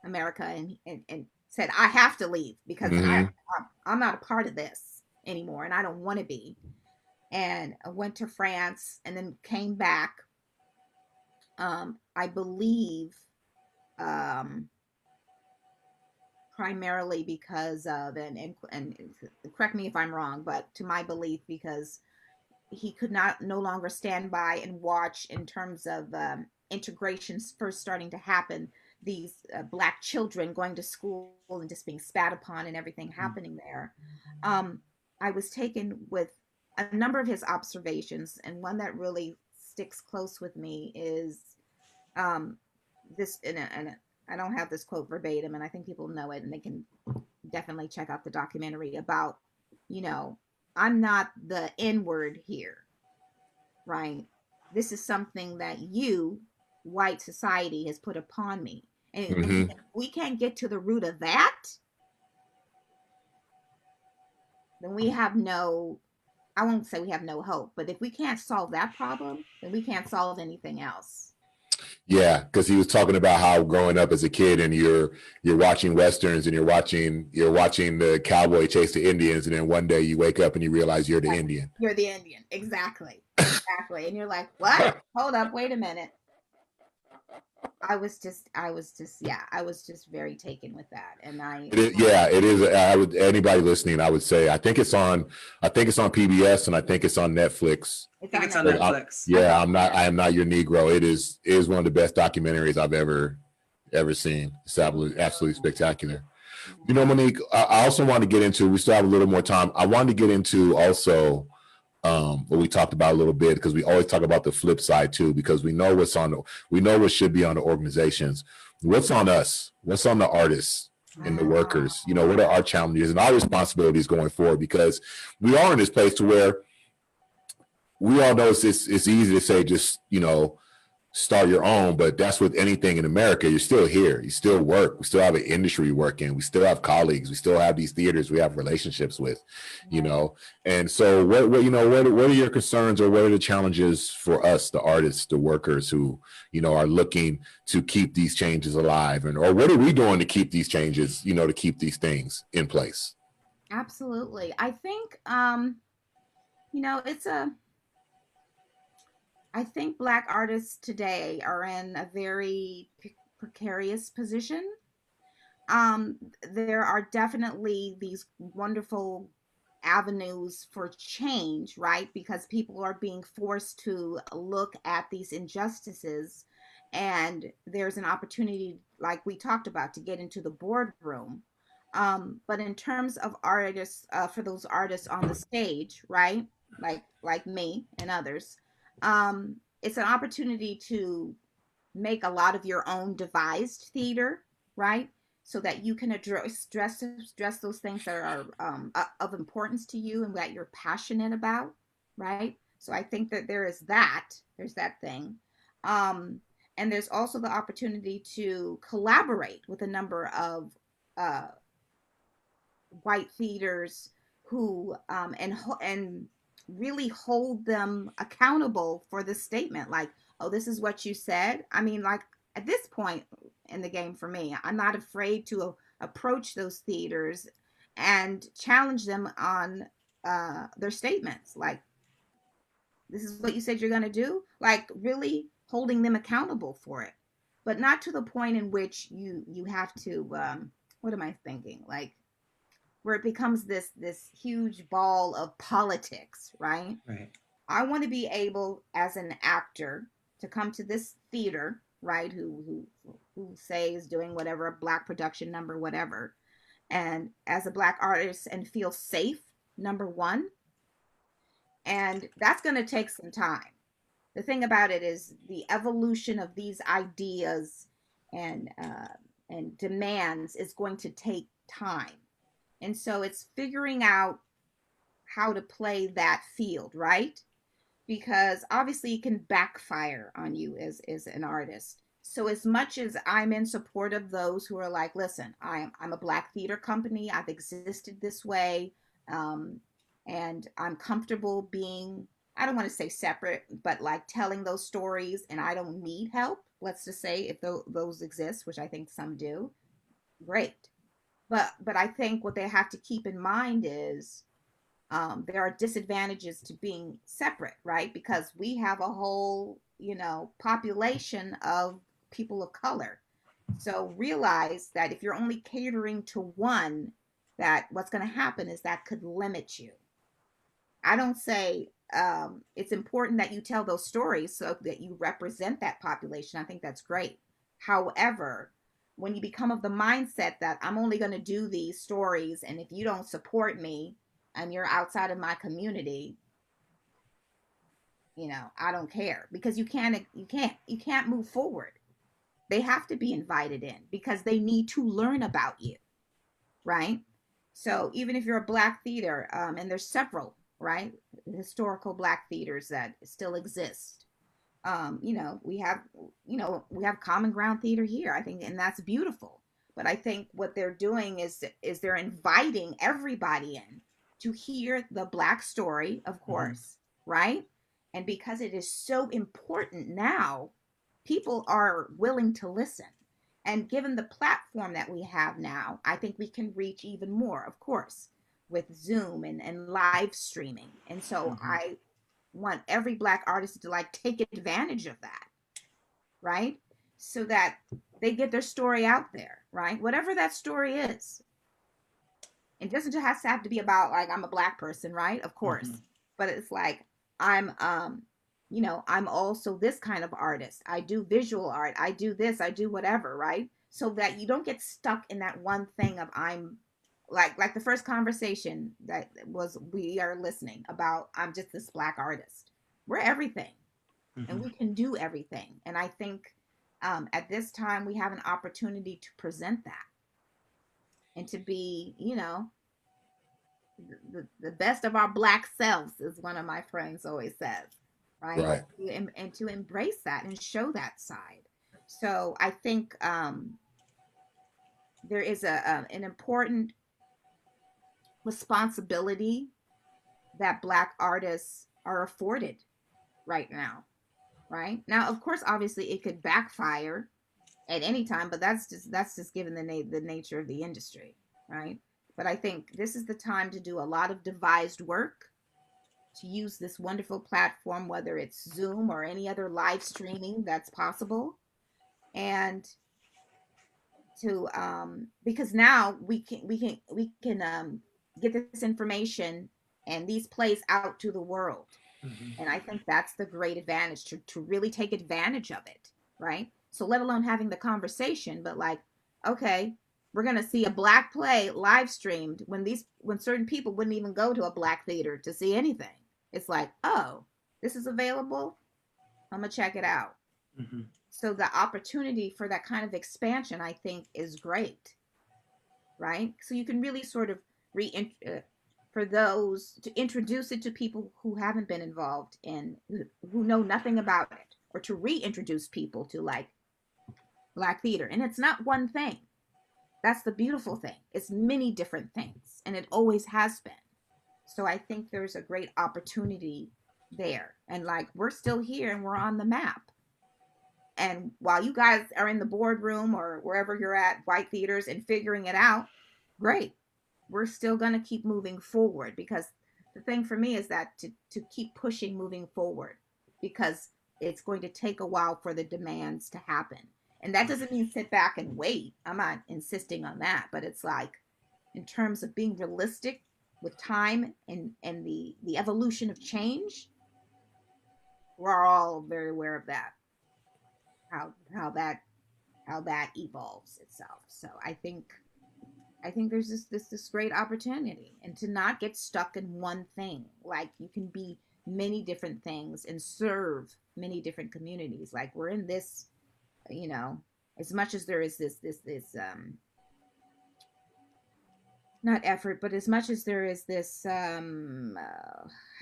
America and said, I have to leave because I'm not a part of this anymore, and I don't want to be. And I went to France and then came back. I believe primarily because of, and correct me if I'm wrong, but to my belief, because he could no longer stand by and watch, in terms of integrations first starting to happen, these Black children going to school and just being spat upon and everything happening there. I was taken with a number of his observations, and one that really sticks close with me is this, and I don't have this quote verbatim, and I think people know it, and they can definitely check out the documentary about, I'm not the N-word here, right? This is something that you, white society, has put upon me. And we can't get to the root of that, then we have I won't say we have no hope, but if we can't solve that problem, then we can't solve anything else. Yeah, because he was talking about how growing up as a kid and you're watching westerns and you're watching the cowboy chase the Indians, and then one day you wake up and you realize you're the Indian. You're the Indian, exactly, and you're like, what? Hold up, wait a minute. I was just very taken with that, and it is. Anybody listening, I would say, I think it's on PBS, and I think it's on Netflix. I think it's on Netflix. I Am Not Your Negro. It is one of the best documentaries I've ever seen. It's absolutely spectacular. Monique, I also want to get into, we still have a little more time. I wanted to get into also what we talked about a little bit, because we always talk about the flip side too, because we know what should be on the organizations. What's on us? What's on the artists and the workers? What are our challenges and our responsibilities going forward? Because we are in this place to where we all know it's easy to say, just, start your own, but that's with anything in America. You're still here. You still work. We still have an industry we work in. We still have colleagues. We still have these theaters we have relationships with, And so what are your concerns, or what are the challenges for us, the artists, the workers who, are looking to keep these changes alive, or what are we doing to keep these changes, to keep these things in place? Absolutely. I think, I think Black artists today are in a very precarious position. There are definitely these wonderful avenues for change, right? Because people are being forced to look at these injustices, and there's an opportunity, like we talked about, to get into the boardroom. But in terms of artists, for those artists on the stage, right? Like me and others, it's an opportunity to make a lot of your own devised theater, right? So that you can address those things that are of importance to you and that you're passionate about, right? So I think that there's that thing. Um, and there's also the opportunity to collaborate with a number of uh, white theaters who and really hold them accountable for the statement, like, oh, this is what you said. I mean, like, at this point in the game, for me, I'm not afraid to approach those theaters and challenge them on their statements, like, this is what you said you're going to do, like really holding them accountable for it, but not to the point in which you have to what am I thinking, like, where it becomes this huge ball of politics, right? Right. I want to be able, as an actor, to come to this theater, right? Who say is doing whatever, a black production number, whatever, and as a black artist, and feel safe. Number one, and that's going to take some time. The thing about it is the evolution of these ideas and demands is going to take time. And so it's figuring out how to play that field, right? Because obviously it can backfire on you as an artist. So as much as I'm in support of those who are like, listen, I'm a black theater company, I've existed this way, and I'm comfortable being, I don't want to say separate, but like telling those stories, and I don't need help. Let's just say if those exist, which I think some do, great. But I think what they have to keep in mind is there are disadvantages to being separate, right? Because we have a whole, population of people of color. So realize that if you're only catering to one, that what's going to happen is that could limit you. I don't say it's important that you tell those stories so that you represent that population. I think that's great. However, when you become of the mindset that I'm only going to do these stories, and if you don't support me and you're outside of my community, I don't care, because you can't move forward. They have to be invited in because they need to learn about you, right? So even if you're a black theater, and there's several, right, historical black theaters that still exist. We have common ground theater here, I think, and that's beautiful. But I think what they're doing is they're inviting everybody in to hear the black story, of course, right? And because it is so important now, people are willing to listen. And given the platform that we have now, I think we can reach even more, of course, with Zoom and live streaming. And so I want every black artist to like take advantage of that, right? So that they get their story out there, right? Whatever that story is. It doesn't just have to be about like I'm a black person, right? Of course. But it's like I'm also this kind of artist. I do visual art. I do this, I do whatever, right? So that you don't get stuck in that one thing of I'm like the first conversation that was, we are listening about, I'm just this black artist. We're everything, and we can do everything. And I think at this time we have an opportunity to present that and to be, the best of our black selves, is one of my friends always says, right? Right. And to embrace that and show that side. So I think there is an important responsibility that black artists are afforded right now, right? Now, of course, obviously it could backfire at any time, but that's just given the nature of the industry, right? But I think this is the time to do a lot of devised work, to use this wonderful platform, whether it's Zoom or any other live streaming that's possible, and to because now we can get this information and these plays out to the world. And I think that's the great advantage, to really take advantage of it, right? So let alone having the conversation, but like, okay, we're gonna see a Black play live streamed when certain people wouldn't even go to a Black theater to see anything. It's like, oh, this is available. I'm gonna check it out. So the opportunity for that kind of expansion, I think, is great, right? So you can really sort of for those to introduce it to people who haven't been involved in, who know nothing about it, or to reintroduce people to like Black theater. And it's not one thing. That's the beautiful thing. It's many different things, and it always has been. So I think there's a great opportunity there. And like, we're still here and we're on the map. And while you guys are in the boardroom or wherever you're at, white theaters, and figuring it out, great. We're still going to keep moving forward, because the thing for me is that to keep pushing, moving forward, because it's going to take a while for the demands to happen. And that doesn't mean sit back and wait. I'm not insisting on that, but it's like, in terms of being realistic with time and the evolution of change, we're all very aware of that, how that evolves itself. So I think there's this great opportunity, and to not get stuck in one thing. Like, you can be many different things and serve many different communities. Like, we're in this, as much as there is this not effort, but as much as there is this I don't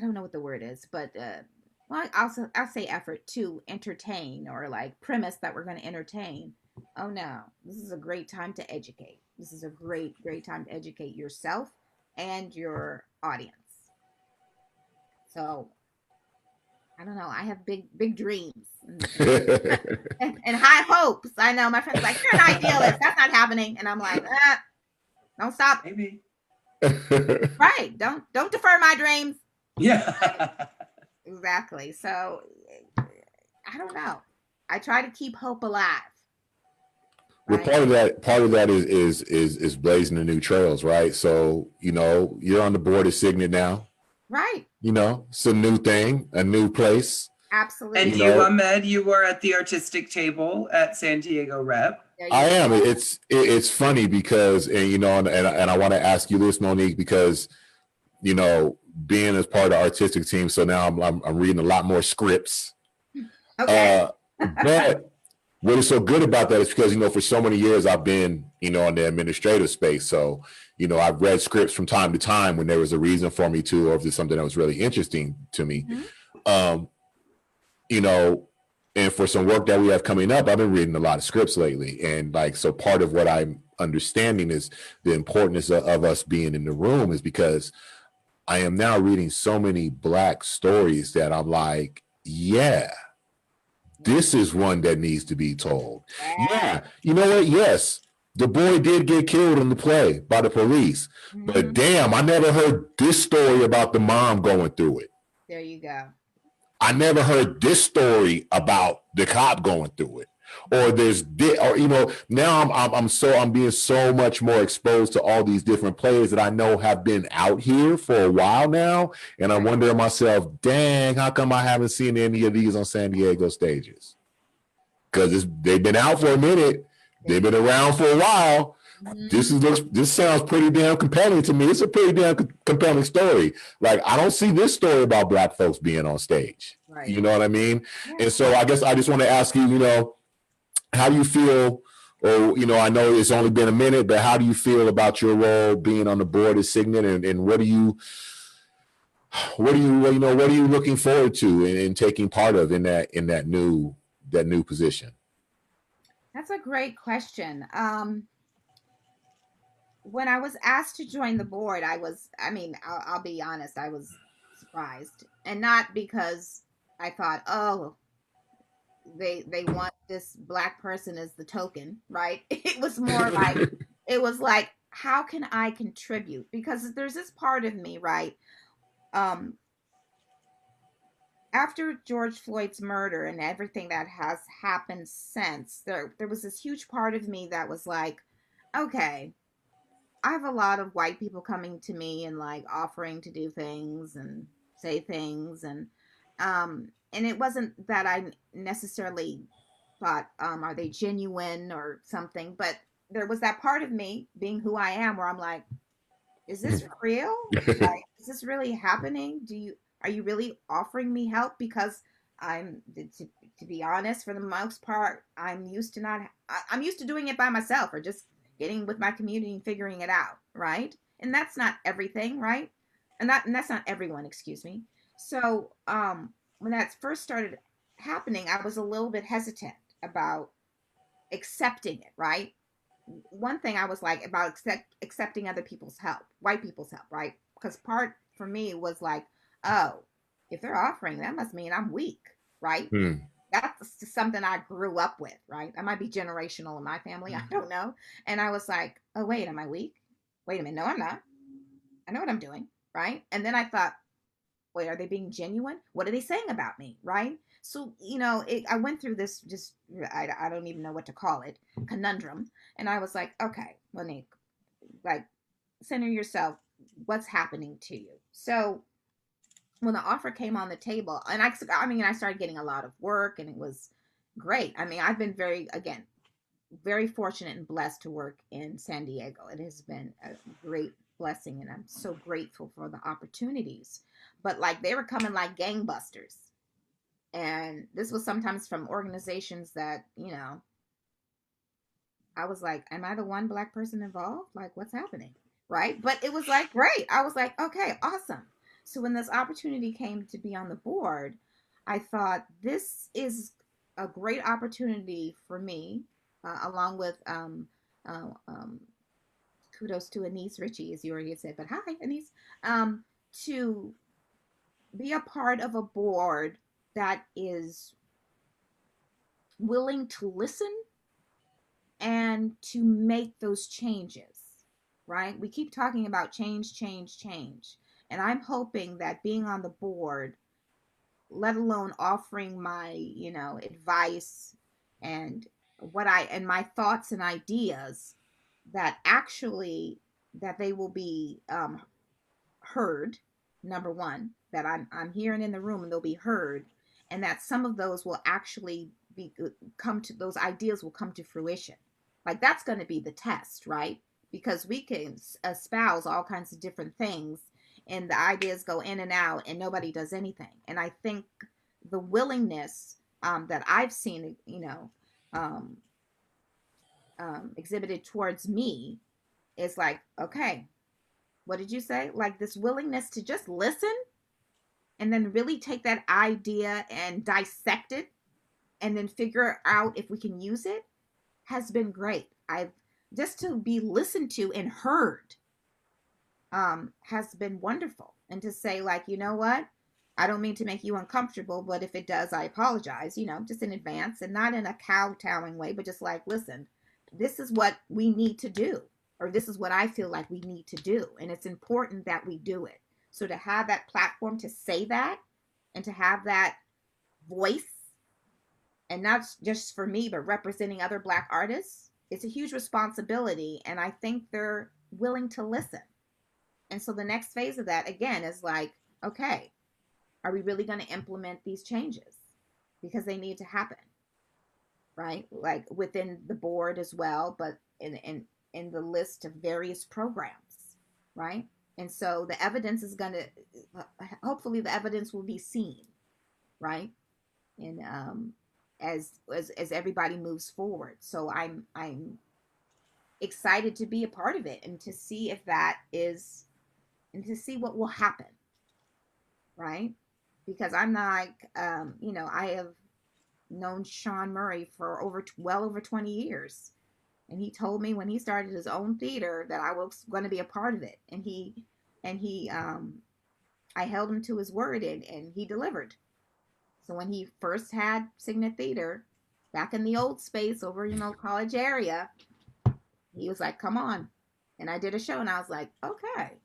know what the word is, but well, I'll say effort to entertain, or like premise that we're going to entertain. Oh no, this is a great time to educate. This is a great time to educate yourself and your audience. So I don't know. I have big dreams and high hopes. I know my friends are like, you're an idealist. That's not happening. And I'm like, don't stop. Maybe. Right. Don't defer my dreams. Yeah. Exactly. So I don't know. I try to keep hope alive. Well, part of that is blazing the new trails, right? So, you're on the board of Cygnet now. Right. It's a new thing, a new place. Absolutely. And you, Ahmed, you were at the artistic table at San Diego Rep. I am. It's funny because, and I want to ask you this, Monique, because, being as part of the artistic team, so now I'm reading a lot more scripts. Okay. But what is so good about that is because, for so many years I've been, in the administrative space. So, I've read scripts from time to time when there was a reason for me to, or if there's something that was really interesting to me. And for some work that we have coming up, I've been reading a lot of scripts lately. And so part of what I'm understanding is the importance of us being in the room is because I am now reading so many Black stories that I'm like, yeah, this is one that needs to be told. Yeah. You know what? Yes, the boy did get killed in the play by the police. But damn, I never heard this story about the mom going through it. There you go. I never heard this story about the cop going through it. Or now I'm being so much more exposed to all these different players that I know have been out here for a while now. And I wonder to myself, dang, how come I haven't seen any of these on San Diego stages? Because they've been out for a minute. They've been around for a while. This sounds pretty damn compelling to me. It's a pretty damn compelling story. Like, I don't see this story about Black folks being on stage. Right. You know what I mean? Yeah. And so I guess I just want to ask you, how do you feel, or, I know it's only been a minute, but how do you feel about your role being on the board of Cygnet, and what are you looking forward to in taking part of in that new position? That's a great question. When I was asked to join the board, I'll be honest, I was surprised. And not because I thought, oh, they want this Black person as the token, right? It was more like, how can I contribute? Because there's this part of me, right? After George Floyd's murder and everything that has happened since, there was this huge part of me that was like, okay, I have a lot of white people coming to me and like offering to do things and say things, and it wasn't that I necessarily thought, are they genuine or something, but there was that part of me being who I am where I'm like, is this real? Like, is this really happening? Are you really offering me help? Because to be honest, for the most part, I'm used to doing it by myself or just getting with my community and figuring it out, right? And that's not everything, right? And that's not everyone, excuse me. So, when that first started happening, I was a little bit hesitant about accepting it, right? One thing I was like about accepting other people's help, white people's help, right? Because part for me was like, oh, if they're offering, that must mean I'm weak, right? Hmm. That's something I grew up with, right? I might be generational in my family, I don't know. And I was like, oh, wait, am I weak? Wait a minute, no, I'm not. I know what I'm doing, right? And then I thought, wait, are they being genuine? What are they saying about me, right? So, I went through this just, I don't even know what to call it, conundrum. And I was like, okay, Monique, like, center yourself. What's happening to you? So when the offer came on the table, and I started getting a lot of work and it was great. I mean, I've been very fortunate and blessed to work in San Diego. It has been a great blessing and I'm so grateful for the opportunities. But like they were coming like gangbusters. And this was sometimes from organizations that, I was like, am I the one Black person involved? Like, what's happening? Right. But it was like, great. I was like, okay, awesome. So when this opportunity came to be on the board, I thought this is a great opportunity for me, along with uh, um, kudos to Anise Ritchie, as you already said, but hi, Anise, to be a part of a board that is willing to listen and to make those changes, right? We keep talking about change, change, change. And I'm hoping that being on the board, let alone offering my, advice and and my thoughts and ideas, that actually that they will be heard. Number one, that I'm hearing in the room and they'll be heard, and that some of those will actually those ideas will come to fruition. Like that's going to be the test, right? Because we can espouse all kinds of different things and the ideas go in and out and nobody does anything. And I think the willingness that I've seen, um, exhibited towards me is like, okay, what did you say? Like this willingness to just listen and then really take that idea and dissect it and then figure out if we can use it has been great. I've just to be listened to and heard has been wonderful. And to say like, you know what? I don't mean to make you uncomfortable, but if it does, I apologize, just in advance and not in a kowtowing way, but just like, listen, this is what we need to do, or this is what I feel like we need to do. And it's important that we do it. So to have that platform to say that and to have that voice, and not just for me, but representing other Black artists, it's a huge responsibility. And I think they're willing to listen. And so the next phase of that, again, is like, okay, are we really going to implement these changes? Because they need to happen, right? Like within the board as well, but in the list of various programs, right? And so the evidence is going to, hopefully the evidence will be seen, right? And as everybody moves forward. So I'm excited to be a part of it and to see if that is, and to see what will happen, right? Because I'm like, I have known Sean Murray for well over 20 years. And he told me when he started his own theater that I was going to be a part of it. And I held him to his word and he delivered. So when he first had Cygnet Theatre back in the old space over, college area, he was like, come on. And I did a show and I was like, okay.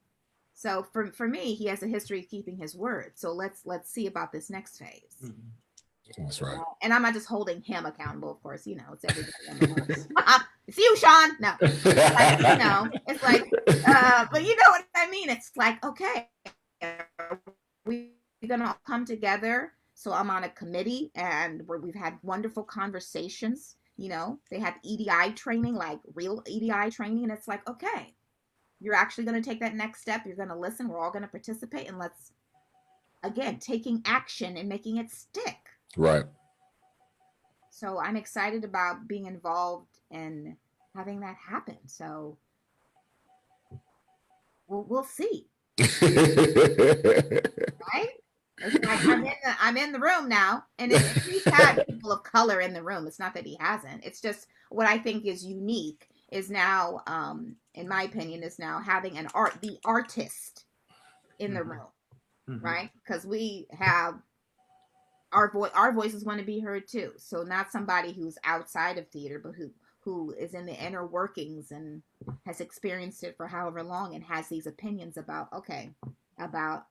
So for me, he has a history of keeping his word. So let's see about this next phase. Mm-hmm. That's right. And I'm not just holding him accountable, of course, it's everybody on the board. It's you, Sean. No, like, it's like, but you know what I mean? It's like, okay, we're gonna all come together. So I'm on a committee, and we've had wonderful conversations. They had EDI training, like real EDI training, and it's like, okay, you're actually going to take that next step. You're going to listen. We're all going to participate, and let's, again, taking action and making it stick. Right. So I'm excited about being involved and having that happen. So we'll see. Right? It's like I'm in the room now, and he's had people of color in the room. It's not that he hasn't. It's just what I think is unique is now, in my opinion, is now having the artist in the room, right? Because we have our voices want to be heard too. So not somebody who's outside of theater, but who is in the inner workings and has experienced it for however long and has these opinions about,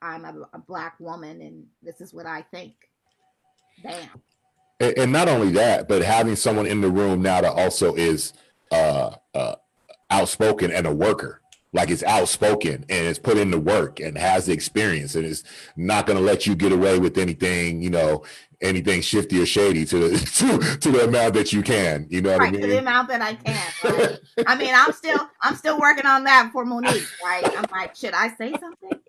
I'm a Black woman and this is what I think. Bam. And not only that, but having someone in the room now that also is outspoken and a worker. Like, it's outspoken and it's put in the work and has the experience and is not going to let you get away with anything, anything shifty or shady to the amount that you can. You know what I mean? To the amount that I can. Right? I mean, I'm still working on that for Monique. Right? I'm like, should I say something?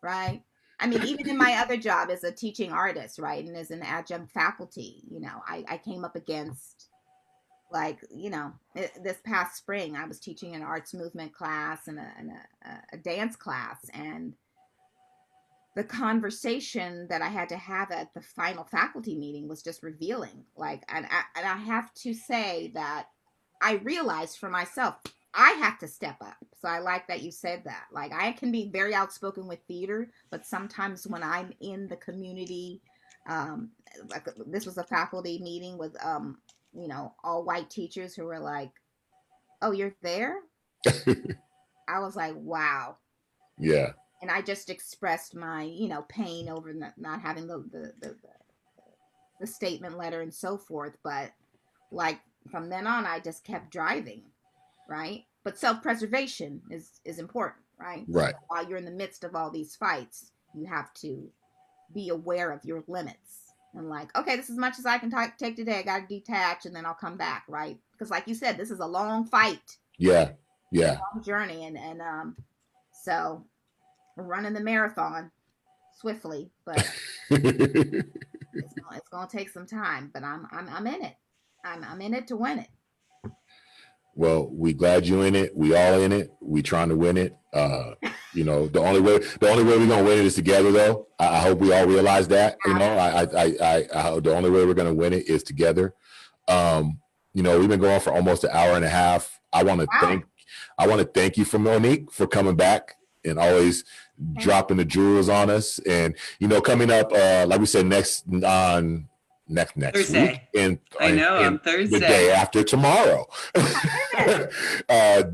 Right? I mean, even in my other job as a teaching artist, right, and as an adjunct faculty, I came up against, like, this past spring, I was teaching an arts movement class and a dance class, and the conversation that I had to have at the final faculty meeting was just revealing. Like, and I have to say that I realized for myself, I have to step up. So I like that you said that. Like, I can be very outspoken with theater, but sometimes when I'm in the community, like this was a faculty meeting with, all white teachers who were like, "Oh, you're there?" I was like, wow. Yeah. And I just expressed my, pain over not having the statement letter and so forth. But like from then on, I just kept driving, right? But self-preservation is important, right? Right. So while you're in the midst of all these fights, you have to be aware of your limits. And like, okay, this is as much as I can take today. I got to detach and then I'll come back, right? Because like you said, this is a long fight. Yeah. Yeah. A long journey. And so we're running the marathon swiftly, but it's going to take some time, but I'm in it. I'm in it to win it. Well, we glad you in it. We all in it. We trying to win it. The only way we're gonna win it is together, though. I hope we all realize that. I the only way we're gonna win it is together. We've been going for almost an hour and a half. I want to thank you for Monique for coming back and always dropping the jewels on us. And coming up, like we said, next Thursday. week, and on Thursday, the day after tomorrow.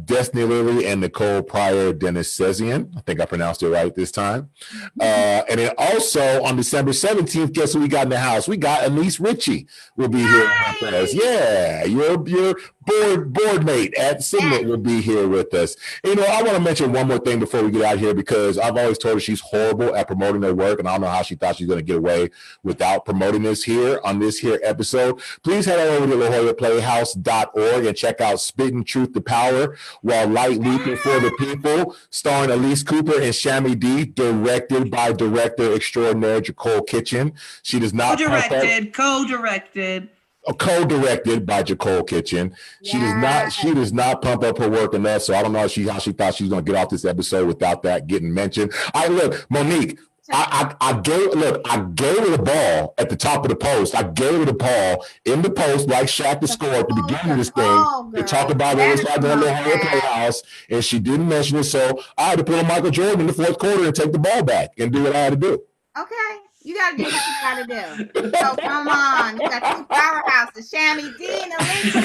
Destiny Lilly and Nicole Pryor Dennis Sezian. I think I pronounced it right this time. And then also on December 17th, guess who we got in the house? We got Anise Ritchie will be here with us. Yeah, your board mate at Cygnet will be here with us. I want to mention one more thing before we get out here, because I've always told her she's horrible at promoting her work, and I don't know how she thought she was going to get away without promoting this here on this here episode. Please head over to LaJollaPlayhouse.org and check out Spitting Truth to Power While Light Leaping for the People, starring Elise Cooper and Shammy D, directed by director extraordinaire Jacole Kitchen. She does not co-directed by Jacole Kitchen. She does not pump up her work enough, so I don't know how she thought she was going to get off this episode without that getting mentioned. Look, Monique, I gave her the ball at the top of the post. I gave her the ball in the post, like Shaq the score at the beginning of this thing, to talk about what was happening at the Playhouse, and she didn't mention it, so I had to put on Michael Jordan in the fourth quarter and take the ball back and do what I had to do. Okay. You got to do what you got to do. So come on. You got two powerhouses, Shammy D and Elise.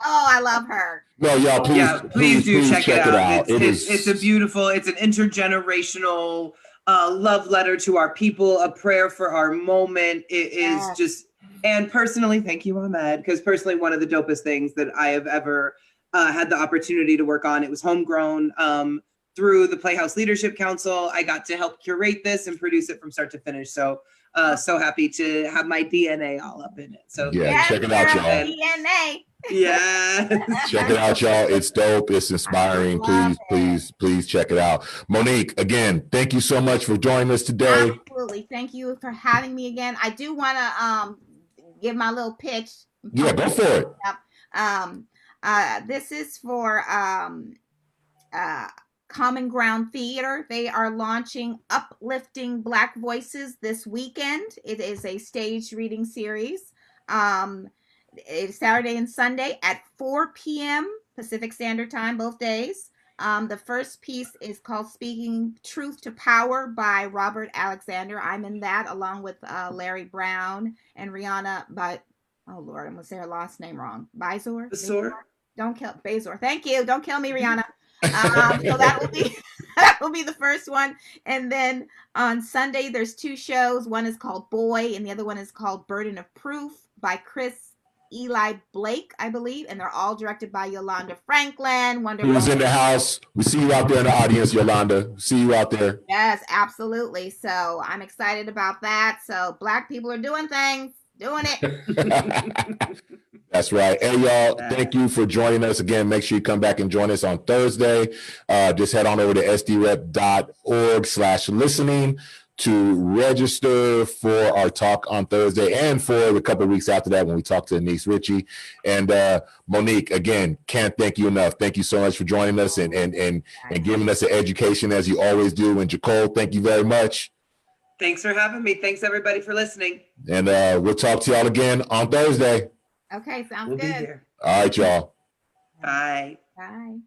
Oh, I love her. No, y'all, please do check it out. It's a beautiful, it's an intergenerational love letter to our people, a prayer for our moment. It is just And personally, thank you, Ahmed, because personally, one of the dopest things that I have ever had the opportunity to work on, it was homegrown through the Playhouse Leadership Council. I got to help curate this and produce it from start to finish. So, so happy to have my DNA all up in it. So Yeah, check it out, y'all. DNA. yeah. Check it out, y'all. It's dope. It's inspiring. Please check it out. Monique, again, thank you so much for joining us today. Absolutely. Thank you for having me again. I do want to give my little pitch. Yeah, go for it. This is for Common Ground Theater. They are launching Uplifting Black Voices this weekend. It is a staged reading series. It's Saturday and Sunday at 4 p.m. Pacific Standard Time, both days. The first piece is called Speaking Truth to Power by Robert Alexander. I'm in that along with Larry Brown and Rihanna, but oh Lord, I'm gonna say her last name wrong. Bizor? Don't kill Bazor. Thank you. Don't kill me, Rihanna. So that will be the first one. And then on Sunday, there's two shows. One is called Boy, and the other one is called Burden of Proof by Chris Eli Blake, I believe, and they're all directed by Yolanda Franklin. Wonderful. Who's in the house? We see you out there in the audience, Yolanda. See you out there. Yes, absolutely. So I'm excited about that. So Black people are doing things, doing it. That's right. Hey, y'all, thank you for joining us again. Make sure you come back and join us on Thursday. Just head on over to sdrep.org/listening to register for our talk on Thursday and for a couple of weeks after that when we talk to Denise Ritchie. And Monique, again, can't thank you enough. Thank you so much for joining us and giving us an education as you always do. And Jacole, thank you very much. Thanks for having me. Thanks everybody for listening. And we'll talk to y'all again on Thursday. Okay, sounds We'll good. be here. All right, y'all. Bye. Bye.